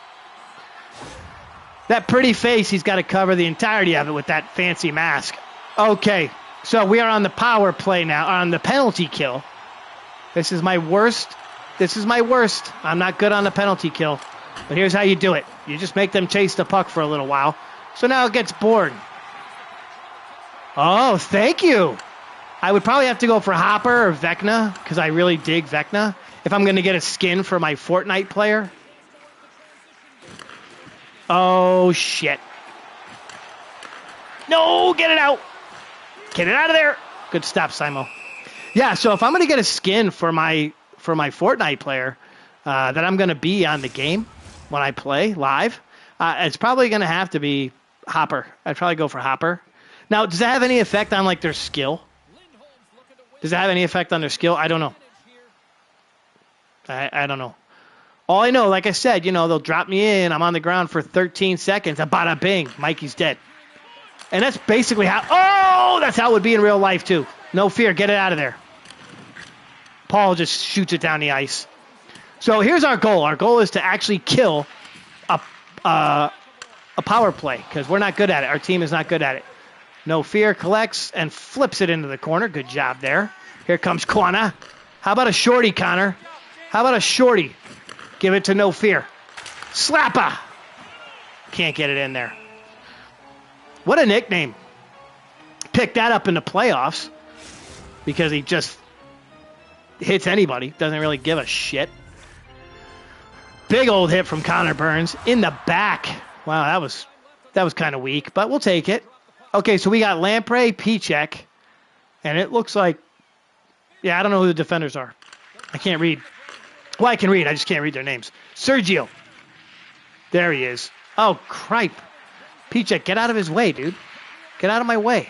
That pretty face, he's got to cover the entirety of it with that fancy mask. Okay, so we are on the power play now, on the penalty kill. This is my worst. This is my worst. I'm not good on the penalty kill. But here's how you do it. You just make them chase the puck for a little while. So now it gets bored. Oh, thank you. I would probably have to go for Hopper or Vecna, because I really dig Vecna, if I'm going to get a skin for my Fortnite player. Oh, shit. No, get it out. Get it out of there. Good stop, Simo. Yeah, so if I'm going to get a skin for my Fortnite player that I'm going to be on the game when I play live, it's probably going to have to be Hopper. I'd probably go for Hopper. Now, does that have any effect on, like, their skill? Does that have any effect on their skill? I don't know. I don't know. All I know, like I said, they'll drop me in. I'm on the ground for 13 seconds. Bada bing. Mikey's dead. And that's basically how... Oh, that's how it would be in real life, too. No fear. Get it out of there. Paul just shoots it down the ice. So here's our goal. Our goal is to actually kill a power play, because we're not good at it. Our team is not good at it. No fear collects and flips it into the corner. Good job there. Here comes Quana. How about a shorty, Connor? How about a shorty? Give it to No Fear. Slappa! Can't get it in there. What a nickname. Picked that up in the playoffs because he just hits anybody. Doesn't really give a shit. Big old hit from Connor Burns in the back. Wow, that was kind of weak, but we'll take it. Okay, so we got Lamprey, Pichek, and it looks like, I don't know who the defenders are. I can't read. Well, I can read. I just can't read their names. Sergio. There he is. Oh, cripe. Pichek, get out of his way, dude. Get out of my way.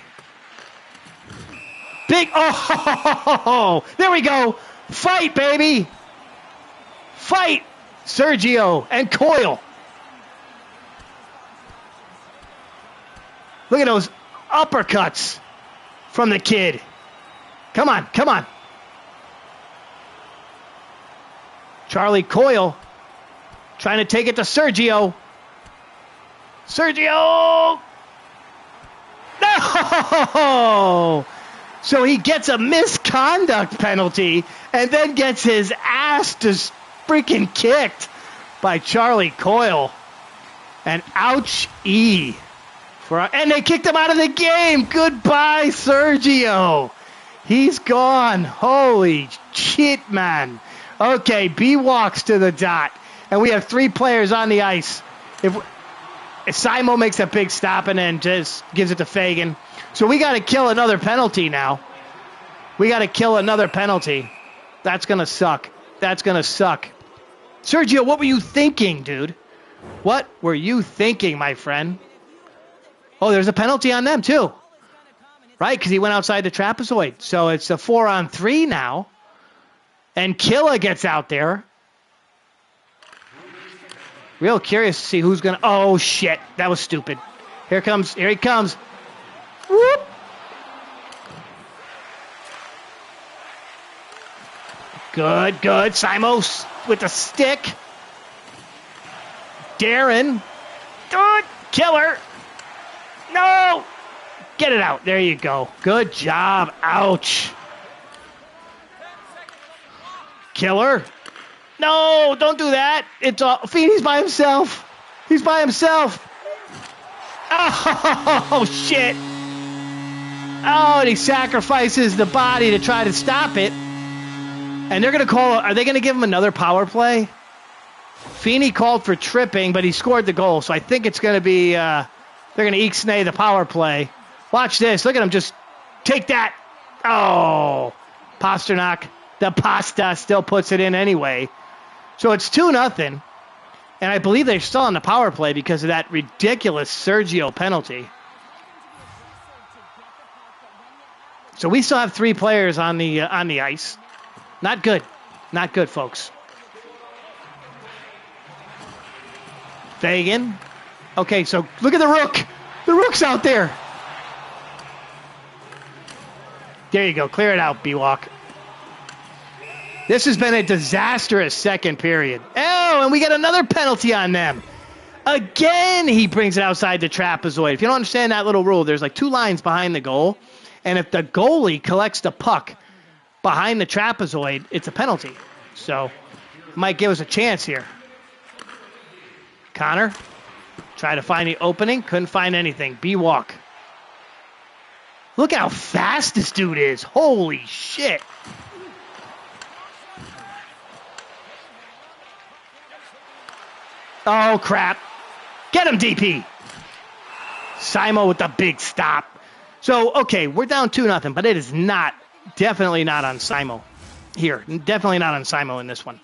Big. Oh, there we go. Fight, baby. Fight. Sergio and Coyle. Look at those uppercuts from the kid. Come on, come on. Charlie Coyle trying to take it to Sergio. Sergio! No! So he gets a misconduct penalty and then gets his ass just freaking kicked by Charlie Coyle. And ouch-ee. And they kicked him out of the game. Goodbye, Sergio. He's gone. Holy shit, man. Okay, B walks to the dot. And we have 3 players on the ice. If Simo makes a big stop and then just gives it to Fagan. So we got to kill another penalty now. We got to kill another penalty. That's going to suck. That's going to suck. Sergio, what were you thinking, dude? What were you thinking, my friend? Oh, there's a penalty on them, too. Right, because he went outside the trapezoid. So it's a 4-on-3 now. And Killa gets out there. Real curious to see who's going to... Oh, shit. That was stupid. Here he comes. Whoop. Good. Simos with the stick. Darren. Good. Killer. No. Get it out. There you go. Good job. Ouch. Killer. No, don't do that. It's all... Feeney's by himself. He's by himself. Oh, shit. Oh, and he sacrifices the body to try to stop it. And they're going to call, are they going to give him another power play? Feeney called for tripping, but he scored the goal. So I think it's going to be, they're going to Ixnay the power play. Watch this. Look at him just take that. Oh, Pasternak, the pasta, still puts it in anyway. So it's 2-0. And I believe they're still on the power play because of that ridiculous Sergio penalty. So we still have 3 players on the ice. Not good. Not good, folks. Fagan. Okay, so look at the Rook. The Rook's out there. There you go. Clear it out, B-Walk. This has been a disastrous second period. Oh, and we get another penalty on them. Again, he brings it outside the trapezoid. If you don't understand that little rule, there's like 2 lines behind the goal. And if the goalie collects the puck behind the trapezoid, it's a penalty. So, might give us a chance here. Connor, try to find the opening. Couldn't find anything. B-Walk. Look how fast this dude is. Holy shit. Oh, crap. Get him, DP. Simo with the big stop. So, okay, we're down 2-0, but it is not, definitely not on Simo here. Definitely not on Simo in this one.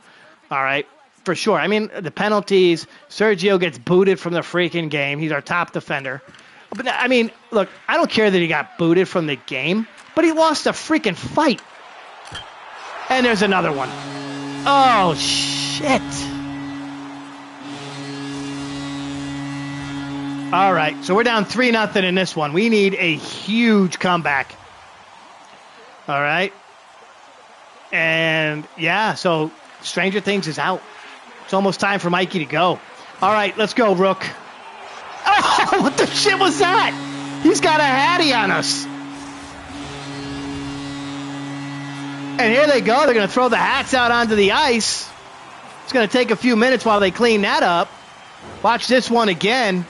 All right, for sure. I mean, the penalties, Sergio gets booted from the freaking game. He's our top defender. But, I mean, look, I don't care that he got booted from the game, but he lost a freaking fight. And there's another one. Oh, shit. All right, so we're down 3-0 in this one. We need a huge comeback. All right. And, yeah, so Stranger Things is out. It's almost time for Mikey to go. All right, let's go, Rook. Oh, what the shit was that? He's got a hattie on us. And here they go. They're going to throw the hats out onto the ice. It's going to take a few minutes while they clean that up. Watch this one again.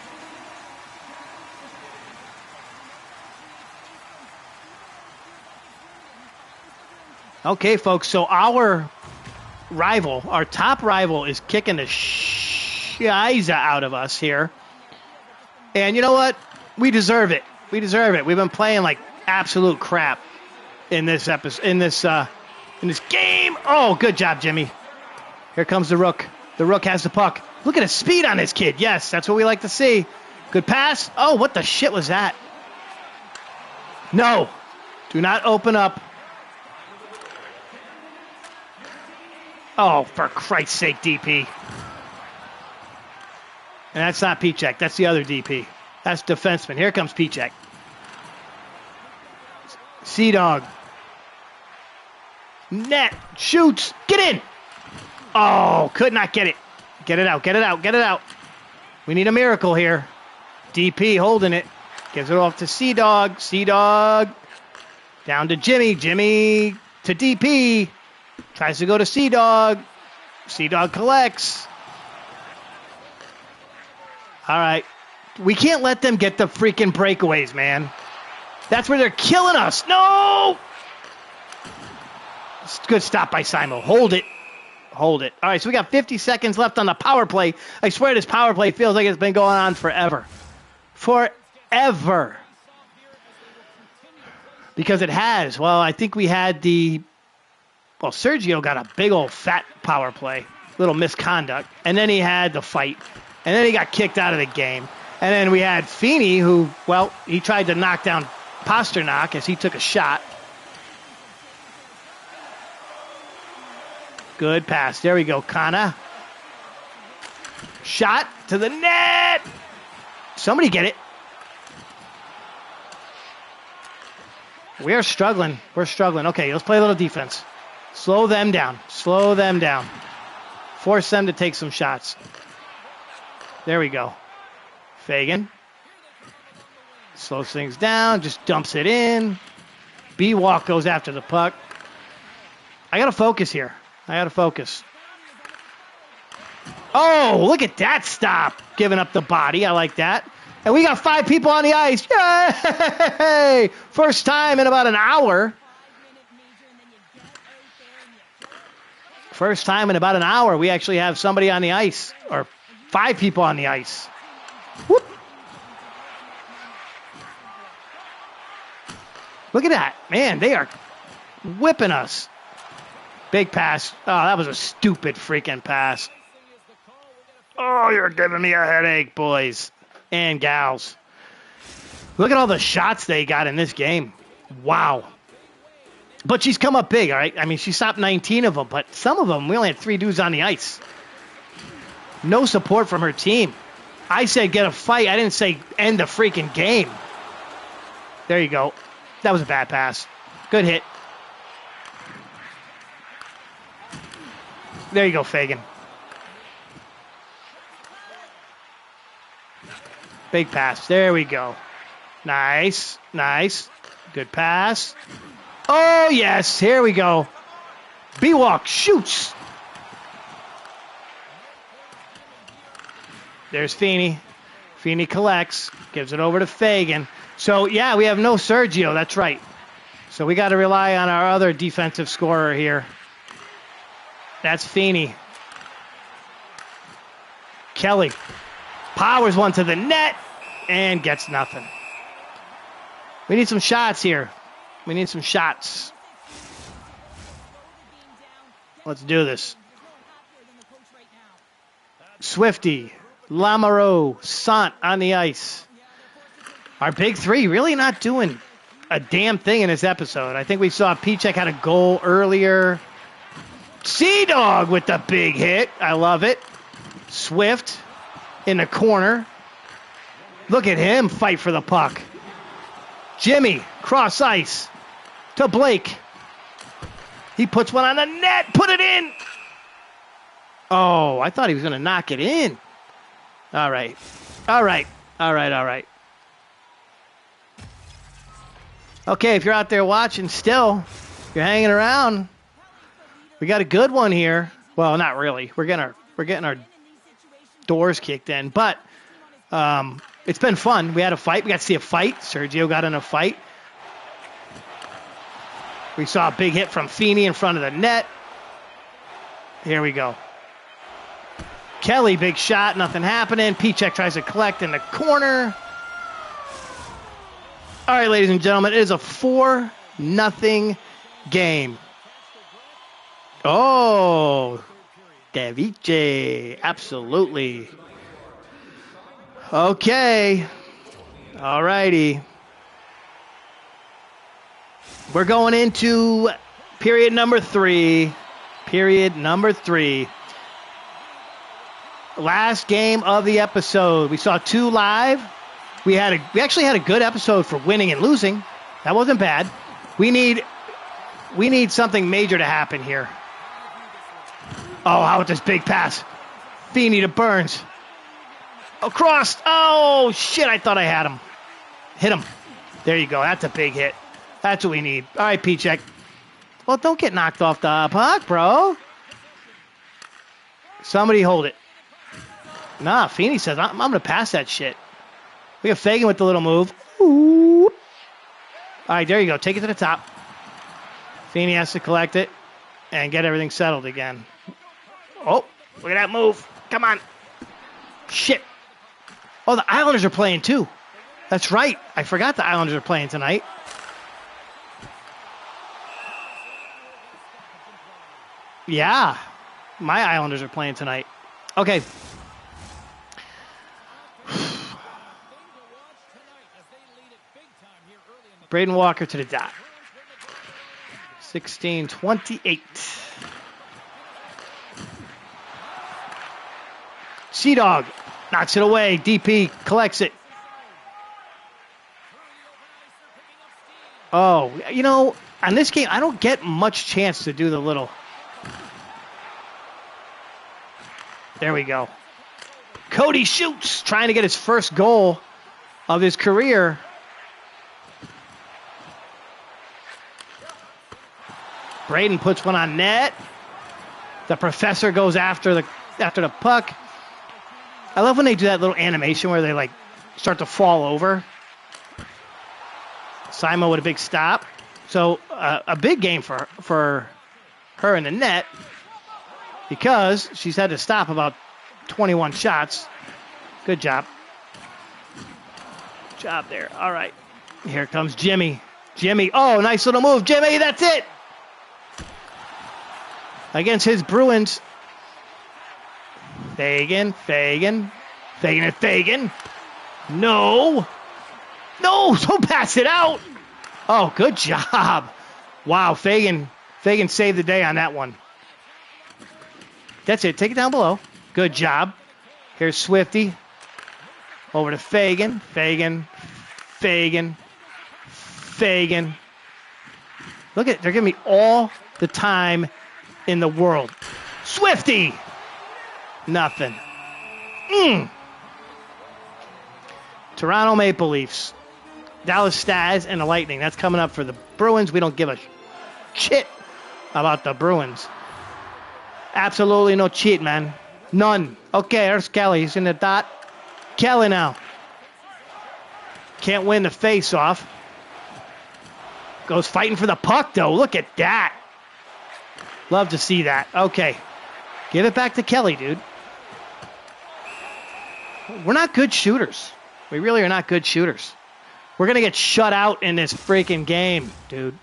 Okay, folks, so our rival, our top rival, is kicking the shiza out of us here. And you know what? We deserve it. We deserve it. We've been playing like absolute crap in this episode, in this game. Oh, good job, Jimmy. Here comes the Rook. The Rook has the puck. Look at the speed on this kid. Yes, that's what we like to see. Good pass. Oh, what the shit was that? No. Do not open up. Oh, for Christ's sake, DP. And that's not Pichek. That's the other DP. That's defenseman. Here comes Pichek. Sea-Dog. Net. Shoots. Get in. Oh, could not get it. Get it out. Get it out. Get it out. We need a miracle here. DP holding it. Gives it off to Sea-Dog. Sea-Dog. Down to Jimmy. Jimmy to DP. Tries to go to Sea-Dog. Sea-Dog collects. All right. We can't let them get the freaking breakaways, man. That's where they're killing us. No! Good stop by Simo. Hold it. Hold it. All right, so we got 50 seconds left on the power play. I swear this power play feels like it's been going on forever. Forever. Because it has. Well, I think we had the... Well, Sergio got a big old fat power play. Little misconduct. And then he had the fight. And then he got kicked out of the game. And then we had Feeney, who, well, he tried to knock down Pasternak as he took a shot. Good pass. There we go, Kana. Shot to the net. Somebody get it. We're struggling. We're struggling. Okay, let's play a little defense. Slow them down. Slow them down. Force them to take some shots. There we go. Fagan. Slows things down. Just dumps it in. B-Walk goes after the puck. I got to focus here. I got to focus. Oh, look at that stop. Giving up the body. I like that. And we got 5 people on the ice. Yay! First time in about an hour. First time in about an hour we actually have somebody on the ice. Or 5 people on the ice. Whoop. Look at that. Man, they are whipping us. Big pass. Oh, that was a stupid freaking pass. Oh, you're giving me a headache, boys and gals. Look at all the shots they got in this game. Wow. But she's come up big, all right? I mean, she stopped 19 of them, but some of them, we only had 3 dudes on the ice. No support from her team. I said get a fight. I didn't say end the freaking game. There you go. That was a bad pass. Good hit. There you go, Fagan. Big pass. There we go. Nice. Nice. Good pass. Oh, yes. Here we go. B-Walk shoots. There's Feeney. Feeney collects. Gives it over to Fagan. So, yeah, we have no Sergio. That's right. So we got to rely on our other defensive scorer here. That's Feeney. Kelly powers one to the net and gets nothing. We need some shots here. We need some shots. Let's do this. Swifty, Lamoureux, Sant on the ice. Our big 3 really not doing a damn thing in this episode. I think we saw Pichek had a goal earlier. Sea-Dog with the big hit. I love it. Swift in the corner. Look at him fight for the puck. Jimmy, cross ice to Blake. He puts one on the net. Put it in. Oh, I thought he was going to knock it in. All right. All right. All right. All right. Okay, if you're out there watching still, you're hanging around, we got a good one here. Well, not really. We're getting our doors kicked in, but it's been fun. We had a fight. We got to see a fight. Sergio got in a fight. We saw a big hit from Feeney in front of the net. Here we go. Kelly, big shot. Nothing happening. Pichek tries to collect in the corner. All right, ladies and gentlemen, it is a 4-0 game. Oh, Davice, absolutely. Okay. All righty. We're going into period number 3. Period number 3. Last game of the episode. We saw 2 live. We actually had a good episode for winning and losing. That wasn't bad. We need something major to happen here. Oh, how about this big pass? Feeney to Burns. Across. Oh, shit, I thought I had him. Hit him. There you go. That's a big hit. That's what we need. All right, Pichek. Well, don't get knocked off the puck, bro. Somebody hold it. Nah, Feeney says, I'm going to pass that shit. We got Fagan with the little move. Ooh. All right, there you go. Take it to the top. Feeney has to collect it and get everything settled again. Oh, look at that move. Come on. Shit. Oh, the Islanders are playing too. That's right. I forgot the Islanders are playing tonight. Yeah. My Islanders are playing tonight. Okay. Braden Walker to the dot. 16-28. Sea-Dog knocks it away. DP collects it. Oh, you know, on this game, I don't get much chance to do the little. There we go. Cody shoots, trying to get his first goal of his career. Braden puts one on net. The professor goes after the puck. I love when they do that little animation where they like start to fall over. Simo with a big stop. So a big game for her in the net because she's had to stop about 21 shots. Good job. Job there. All right. Here comes Jimmy. Jimmy. Oh, nice little move. Jimmy, that's it. Against his Bruins. Fagan. No. No, don't pass it out. Oh, good job. Wow, Fagan saved the day on that one. That's it. Take it down below. Good job. Here's Swifty. Over to Fagan. Look at, they're giving me all the time in the world. Swifty. Nothing. Toronto Maple Leafs. Dallas Stars and the Lightning. That's coming up for the Bruins. We don't give a shit about the Bruins. Absolutely no cheat, man. None. Okay, there's Kelly. He's in the dot. Kelly now. Can't win the face-off. Goes fighting for the puck, though. Look at that. Love to see that. Okay. Give it back to Kelly, dude. We're not good shooters. We really are not good shooters. We're going to get shut out in this freaking game, dude.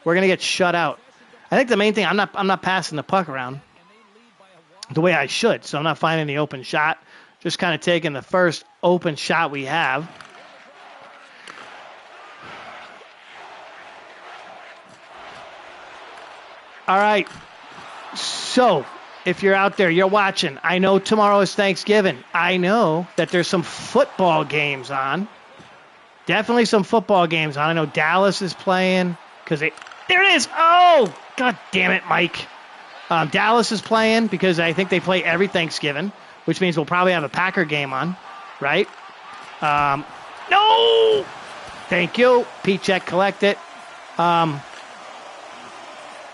We're going to get shut out. I think the main thing, I'm not passing the puck around the way I should, so I'm not finding the open shot. Just kind of taking the first open shot we have. All right. So, if you're out there, you're watching. I know tomorrow is Thanksgiving. I know that there's some football games on. Definitely some football games on. I know Dallas is playing because there it is. Oh, God damn it, Mike. Dallas is playing because I think they play every Thanksgiving, which means we'll probably have a Packer game on, right? No! Thank you. P-check, collect it.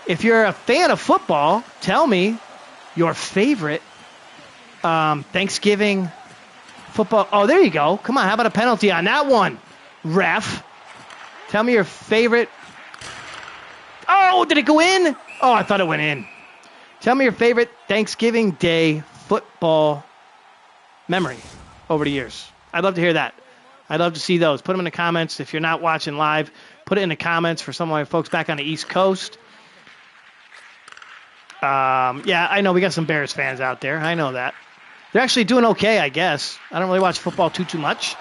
If you're a fan of football, tell me your favorite Thanksgiving football. Oh, there you go. Come on, how about a penalty on that one, ref? Tell me your favorite. Oh, did it go in? Oh, I thought it went in. Tell me your favorite Thanksgiving Day football memory over the years. I'd love to hear that. I'd love to see those. Put them in the comments. If you're not watching live, put it in the comments for some of my folks back on the East Coast. Yeah, I know we got some Bears fans out there. I know that. They're actually doing okay, I guess. I don't really watch football too much.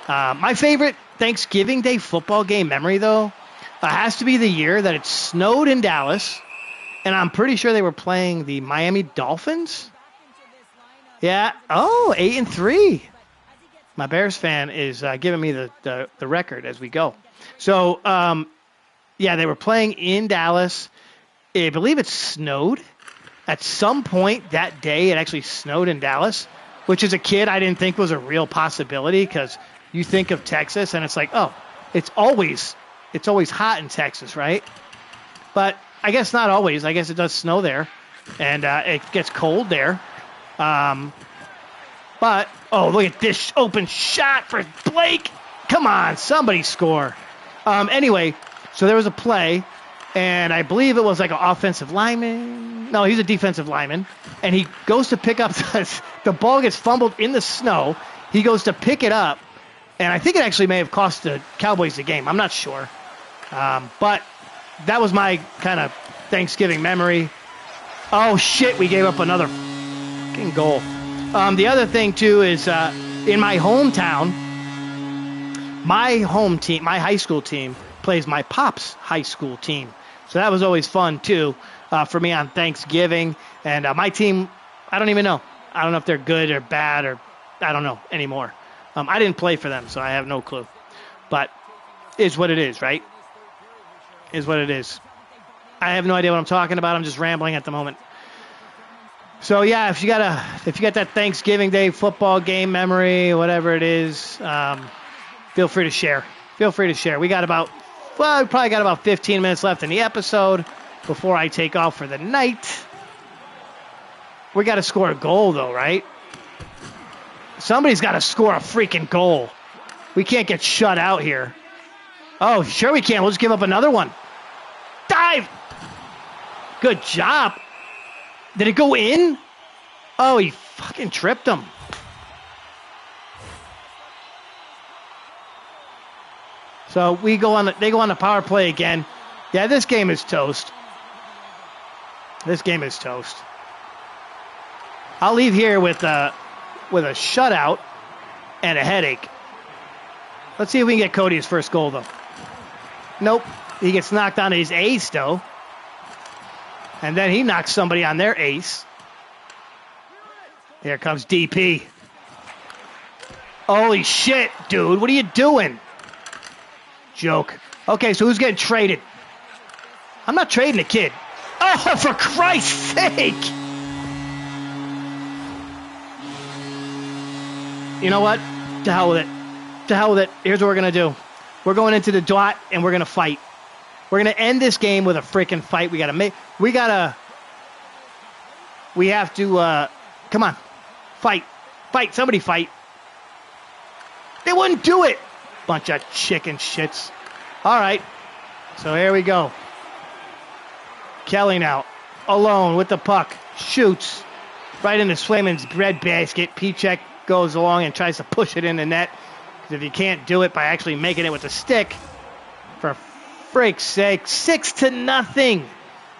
My favorite Thanksgiving Day football game memory, though, has to be the year that it snowed in Dallas, and I'm pretty sure they were playing the Miami Dolphins. Yeah. Oh, 8-3. My Bears fan is giving me the record as we go. So, yeah, they were playing in Dallas. I believe it snowed. At some point that day, it actually snowed in Dallas, which as a kid I didn't think was a real possibility because you think of Texas and it's like, oh, it's always hot in Texas, right? But I guess not always. I guess it does snow there, and it gets cold there. But, oh, look at this open shot for Blake. Come on, somebody score. Anyway, so there was a play. And I believe it was like an offensive lineman. No, he's a defensive lineman. And he goes to pick up the ball gets fumbled in the snow. He goes to pick it up. And I think it actually may have cost the Cowboys the game. I'm not sure. But that was my kind of Thanksgiving memory. Oh, shit, we gave up another fucking goal. The other thing, too, is in my hometown, my home team, my high school team, plays my pop's high school team. So that was always fun, too, for me on Thanksgiving. And my team, I don't even know. I don't know if they're good or bad or I don't know anymore. I didn't play for them, so I have no clue. But is what it is, right? Is what it is. I have no idea what I'm talking about. I'm just rambling at the moment. So, yeah, if you got that Thanksgiving Day football game memory, whatever it is, feel free to share. Feel free to share. We probably got about 15 minutes left in the episode before I take off for the night. We got to score a goal, though, right? Somebody's got to score a freaking goal. We can't get shut out here. Oh, sure we can. We'll just give up another one. Dive! Good job. Did it go in? Oh, he fucking tripped him. So they go on the power play again. Yeah, this game is toast. This game is toast. I'll leave here with a shutout and a headache. Let's see if we can get Cody his first goal, though. Nope. He gets knocked on his ace, though. And then he knocks somebody on their ace. Here comes DP. Holy shit, dude. What are you doing? Joke. Okay, so who's getting traded? I'm not trading a kid. Oh, for Christ's sake! You know what? To hell with it. To hell with it. Here's what we're going to do. We're going into the dot, and we're going to fight. We're going to end this game with a freaking fight. We have to, come on. Fight. Fight. Somebody fight. They wouldn't do it. Bunch of chicken shits. All right. So here we go. Kelly now. Alone with the puck. Shoots. Right in the Swayman's bread basket. Pichek goes along and tries to push it in the net. Because if you can't do it by actually making it with a stick, for freak's sake, 6-0.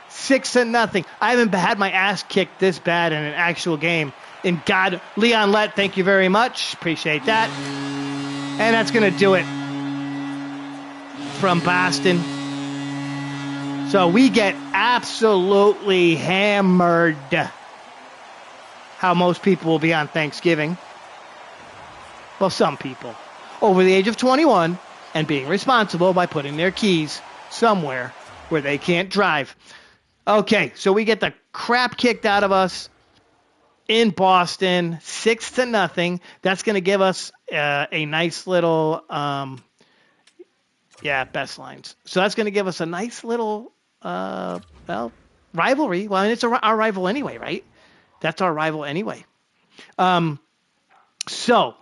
6-0. I haven't had my ass kicked this bad in an actual game. And God, Leon Lett, thank you very much. Appreciate that. And that's going to do it from Boston. So we get absolutely hammered. How most people will be on Thanksgiving. Well, some people. Over the age of 21 and being responsible by putting their keys somewhere where they can't drive. Okay, so we get the crap kicked out of us in Boston, 6-0. That's going to give us a nice little, best lines. So that's going to give us a nice little, rivalry. Well, I mean, it's our rival anyway, right? That's our rival anyway. So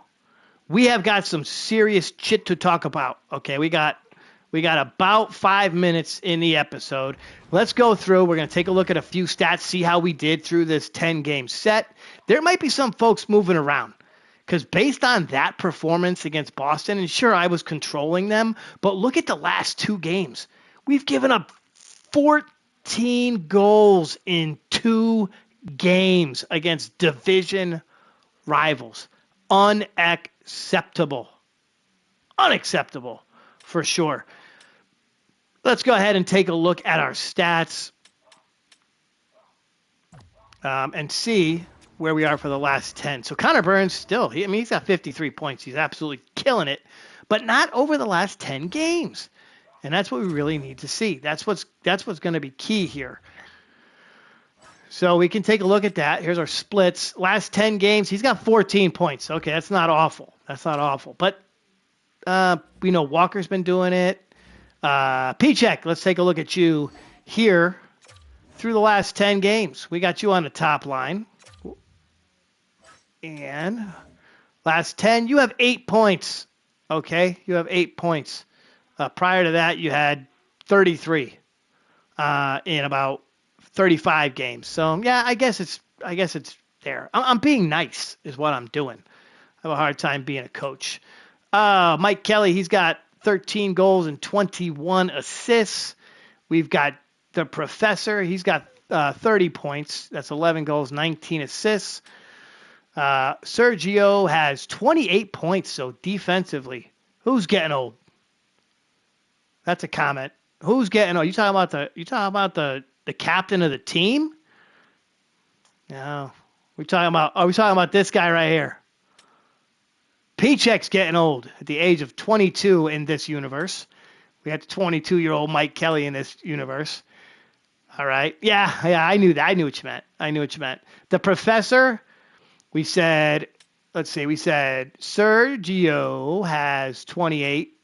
we have got some serious shit to talk about. Okay, we got about 5 minutes in the episode. Let's go through. We're going to take a look at a few stats, see how we did through this 10-game set. There might be some folks moving around because based on that performance against Boston, and sure, I was controlling them, but look at the last 2 games. We've given up 14 goals in 2 games against division rivals. Unacceptable. Unacceptable, for sure. Let's go ahead and take a look at our stats and see where we are for the last 10. So Connor Burns still, he's got 53 points. He's absolutely killing it, but not over the last 10 games. And that's what we really need to see. That's what's going to be key here. So we can take a look at that. Here's our splits. Last 10 games, he's got 14 points. Okay, that's not awful. That's not awful. But we know Walker's been doing it. Pichek, let's take a look at you here through the last 10 games. We got you on the top line. And last 10, you have 8 points. Okay, you have 8 points. Prior to that, you had 33 in about 35 games. So yeah, I guess it's there. I'm being nice is what I'm doing. I have a hard time being a coach. Mike Kelly, he's got 13 goals and 21 assists. We've got the Professor. He's got 30 points. That's 11 goals, 19 assists. Sergio has 28 points. So defensively, who's getting old? That's a comment. Who's getting old? You talking about the captain of the team? No. Are we talking about this guy right here? Pichek's getting old at the age of 22 in this universe. We had the 22-year-old Mike Kelly in this universe. All right. Yeah, I knew that. I knew what you meant. The Professor, we said Sergio has 28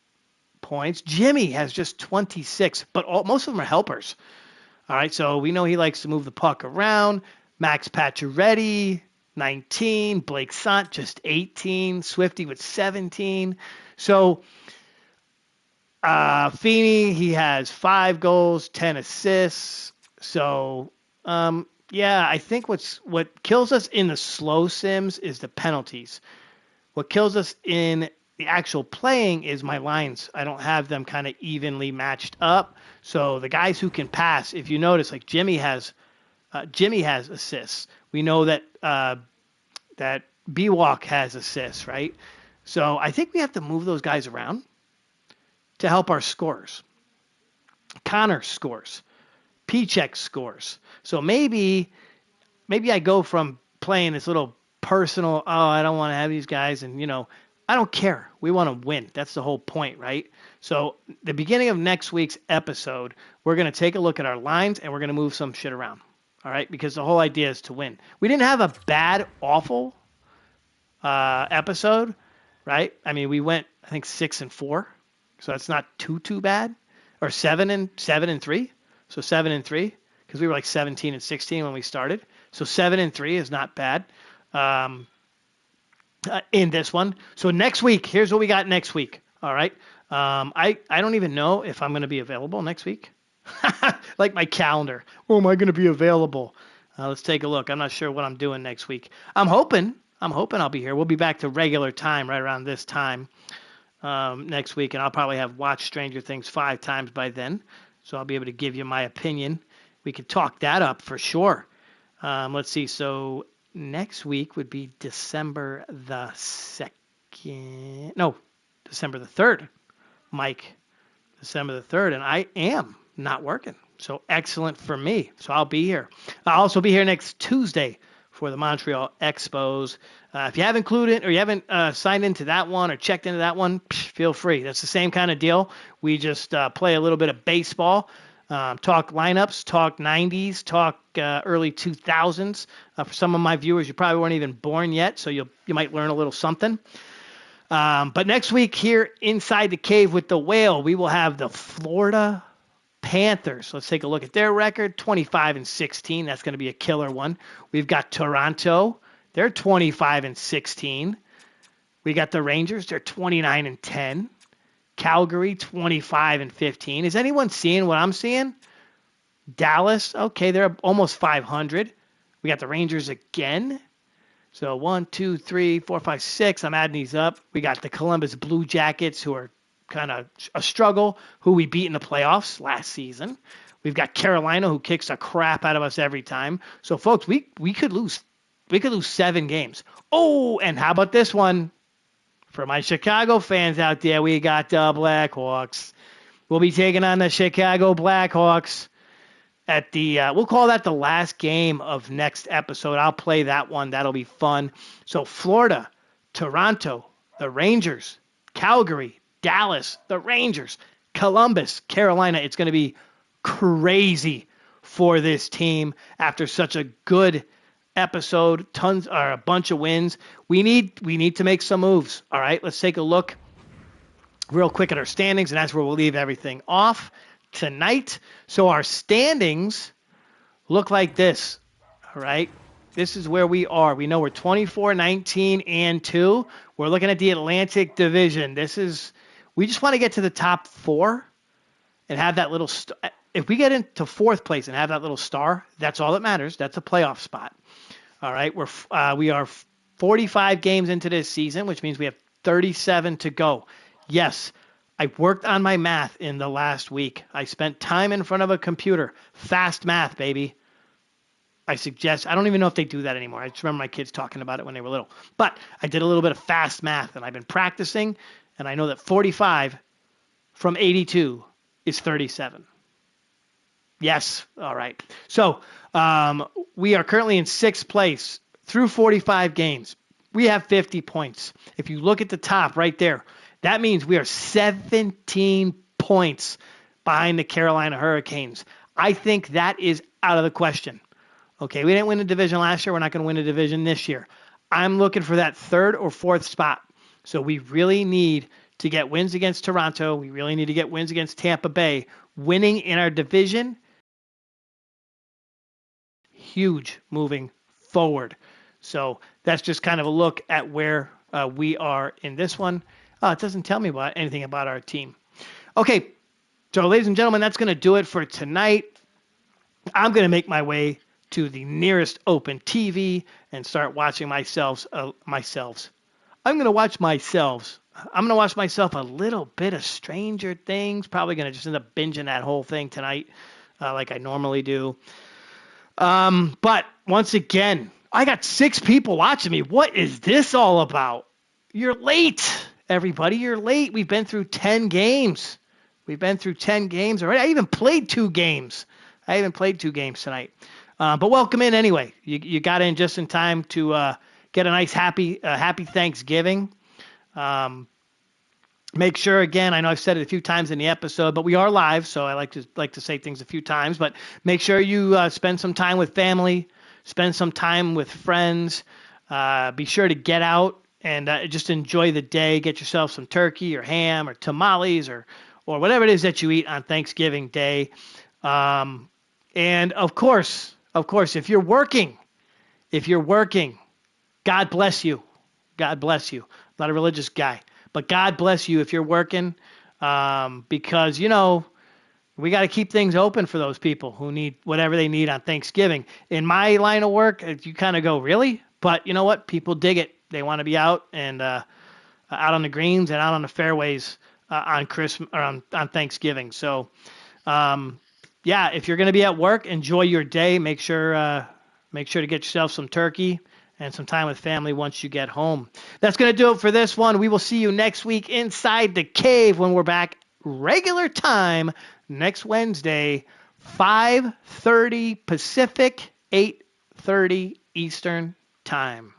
points. Jimmy has just 26, but most of them are helpers. All right, so we know he likes to move the puck around. Max Pacioretty, 19. Blake Sant just 18. Swifty with 17. So Feeney, he has 5 goals, 10 assists. So yeah, I think what kills us in the slow sims is the penalties. What kills us in the actual playing is my lines. I don't have them kind of evenly matched up. So the guys who can pass, if you notice, like Jimmy has assists. We know that that B-Walk has assists, right? So I think we have to move those guys around to help our scores. Connor scores. P-Check scores. So maybe I go from playing this little personal, oh, I don't want to have these guys, and, I don't care. We want to win. That's the whole point, right? So the beginning of next week's episode, we're going to take a look at our lines, and we're going to move some shit around, all right? Because the whole idea is to win. We didn't have a bad, awful episode, right? I mean, we went, I think, 6-4, so that's not too bad. Or 7-3, so 7-3, because we were like 17-16 when we started. So 7-3 is not bad in this one. So next week, here's what we got next week. All right. I don't even know if I'm going to be available next week. Like my calendar. Oh, am I going to be available? Let's take a look. I'm not sure what I'm doing next week. I'm hoping I'll be here. We'll be back to regular time right around this time next week, and I'll probably have watched Stranger Things 5 times by then. So I'll be able to give you my opinion. We could talk that up for sure. Let's see. So next week would be December the 2nd. No, December the 3rd. Mike, December the 3rd. And I am not working. So excellent for me. So I'll be here. I'll also be here next Tuesday for the Montreal Expos. If you haven't included or you haven't signed into that one or checked into that one, feel free. That's the same kind of deal. We just play a little bit of baseball, talk lineups, talk 90s, talk early 2000s. For some of my viewers, you probably weren't even born yet, so you might learn a little something. But next week here inside the cave with the whale, we will have the Florida Panthers. Let's take a look at their record, 25-16. That's going to be a killer one. We've got Toronto. They're 25-16. We got the Rangers. They're 29-10. Calgary, 25-15. Is anyone seeing what I'm seeing? Dallas, okay, they're almost 500. We got the Rangers again. So 1, 2, 3, 4, 5, 6. I'm adding these up. We got the Columbus Blue Jackets, who are kind of a struggle, who we beat in the playoffs last season. We've got Carolina, who kicks the crap out of us every time. So, folks, we could lose. We could lose 7 games. Oh, and how about this one? For my Chicago fans out there, we got the Blackhawks. We'll be taking on the Chicago Blackhawks at the, we'll call that the last game of next episode. I'll play that one. That'll be fun. So Florida, Toronto, the Rangers, Calgary, Dallas, the Rangers, Columbus, Carolina. It's going to be crazy for this team after such a good episode, a bunch of wins. We need to make some moves. All right, let's take a look real quick at our standings, and that's where we'll leave everything off tonight. So our standings look like this. All right, this is where we are. We know we're 24-19-2. We're looking at the Atlantic Division. We just want to get to the top 4 and have that little if we get into 4th place and have that little star, that's all that matters. That's a playoff spot. All right, we are 45 games into this season, which means we have 37 to go. Yes, I worked on my math in the last week. I spent time in front of a computer. Fast math, baby. I don't even know if they do that anymore. I just remember my kids talking about it when they were little. But I did a little bit of fast math, and I've been practicing, and I know that 45 from 82 is 37. Yes. All right. So we are currently in 6th place through 45 games. We have 50 points. If you look at the top right there, that means we are 17 points behind the Carolina Hurricanes. I think that is out of the question. Okay, we didn't win the division last year. We're not going to win a division this year. I'm looking for that 3rd or 4th spot. So we really need to get wins against Toronto. We really need to get wins against Tampa Bay. Winning in our division, huge moving forward. So that's just kind of a look at where we are in this one. It doesn't tell me anything about our team. Okay, so ladies and gentlemen, that's going to do it for tonight. I'm going to make my way to the nearest open TV and start watching myself. I'm going to watch myself. I'm going to watch myself a little bit of Stranger Things. Probably going to just end up binging that whole thing tonight, like I normally do. But once again, I got 6 people watching me. What is this all about? You're late, everybody. You're late. We've been through 10 games. We've been through 10 games already. I even played 2 games. Tonight. But welcome in anyway. You got in just in time to get a nice happy Thanksgiving. Make sure, again, I know I've said it a few times in the episode, but we are live, so I like to say things a few times. But make sure you spend some time with family, spend some time with friends. Be sure to get out and just enjoy the day. Get yourself some turkey or ham or tamales or whatever it is that you eat on Thanksgiving Day. And of course, if you're working, God bless you. God bless you. I'm not a religious guy. But God bless you if you're working, because, we got to keep things open for those people who need whatever they need on Thanksgiving. In my line of work, you kind of go, really? But you know what? People dig it. They want to be out and out on the greens and out on the fairways on Christmas or on Thanksgiving. So, if you're going to be at work, enjoy your day. Make sure to get yourself some turkey and some time with family once you get home. That's going to do it for this one. We will see you next week inside the cave when we're back regular time next Wednesday, 5:30 Pacific, 8:30 Eastern time.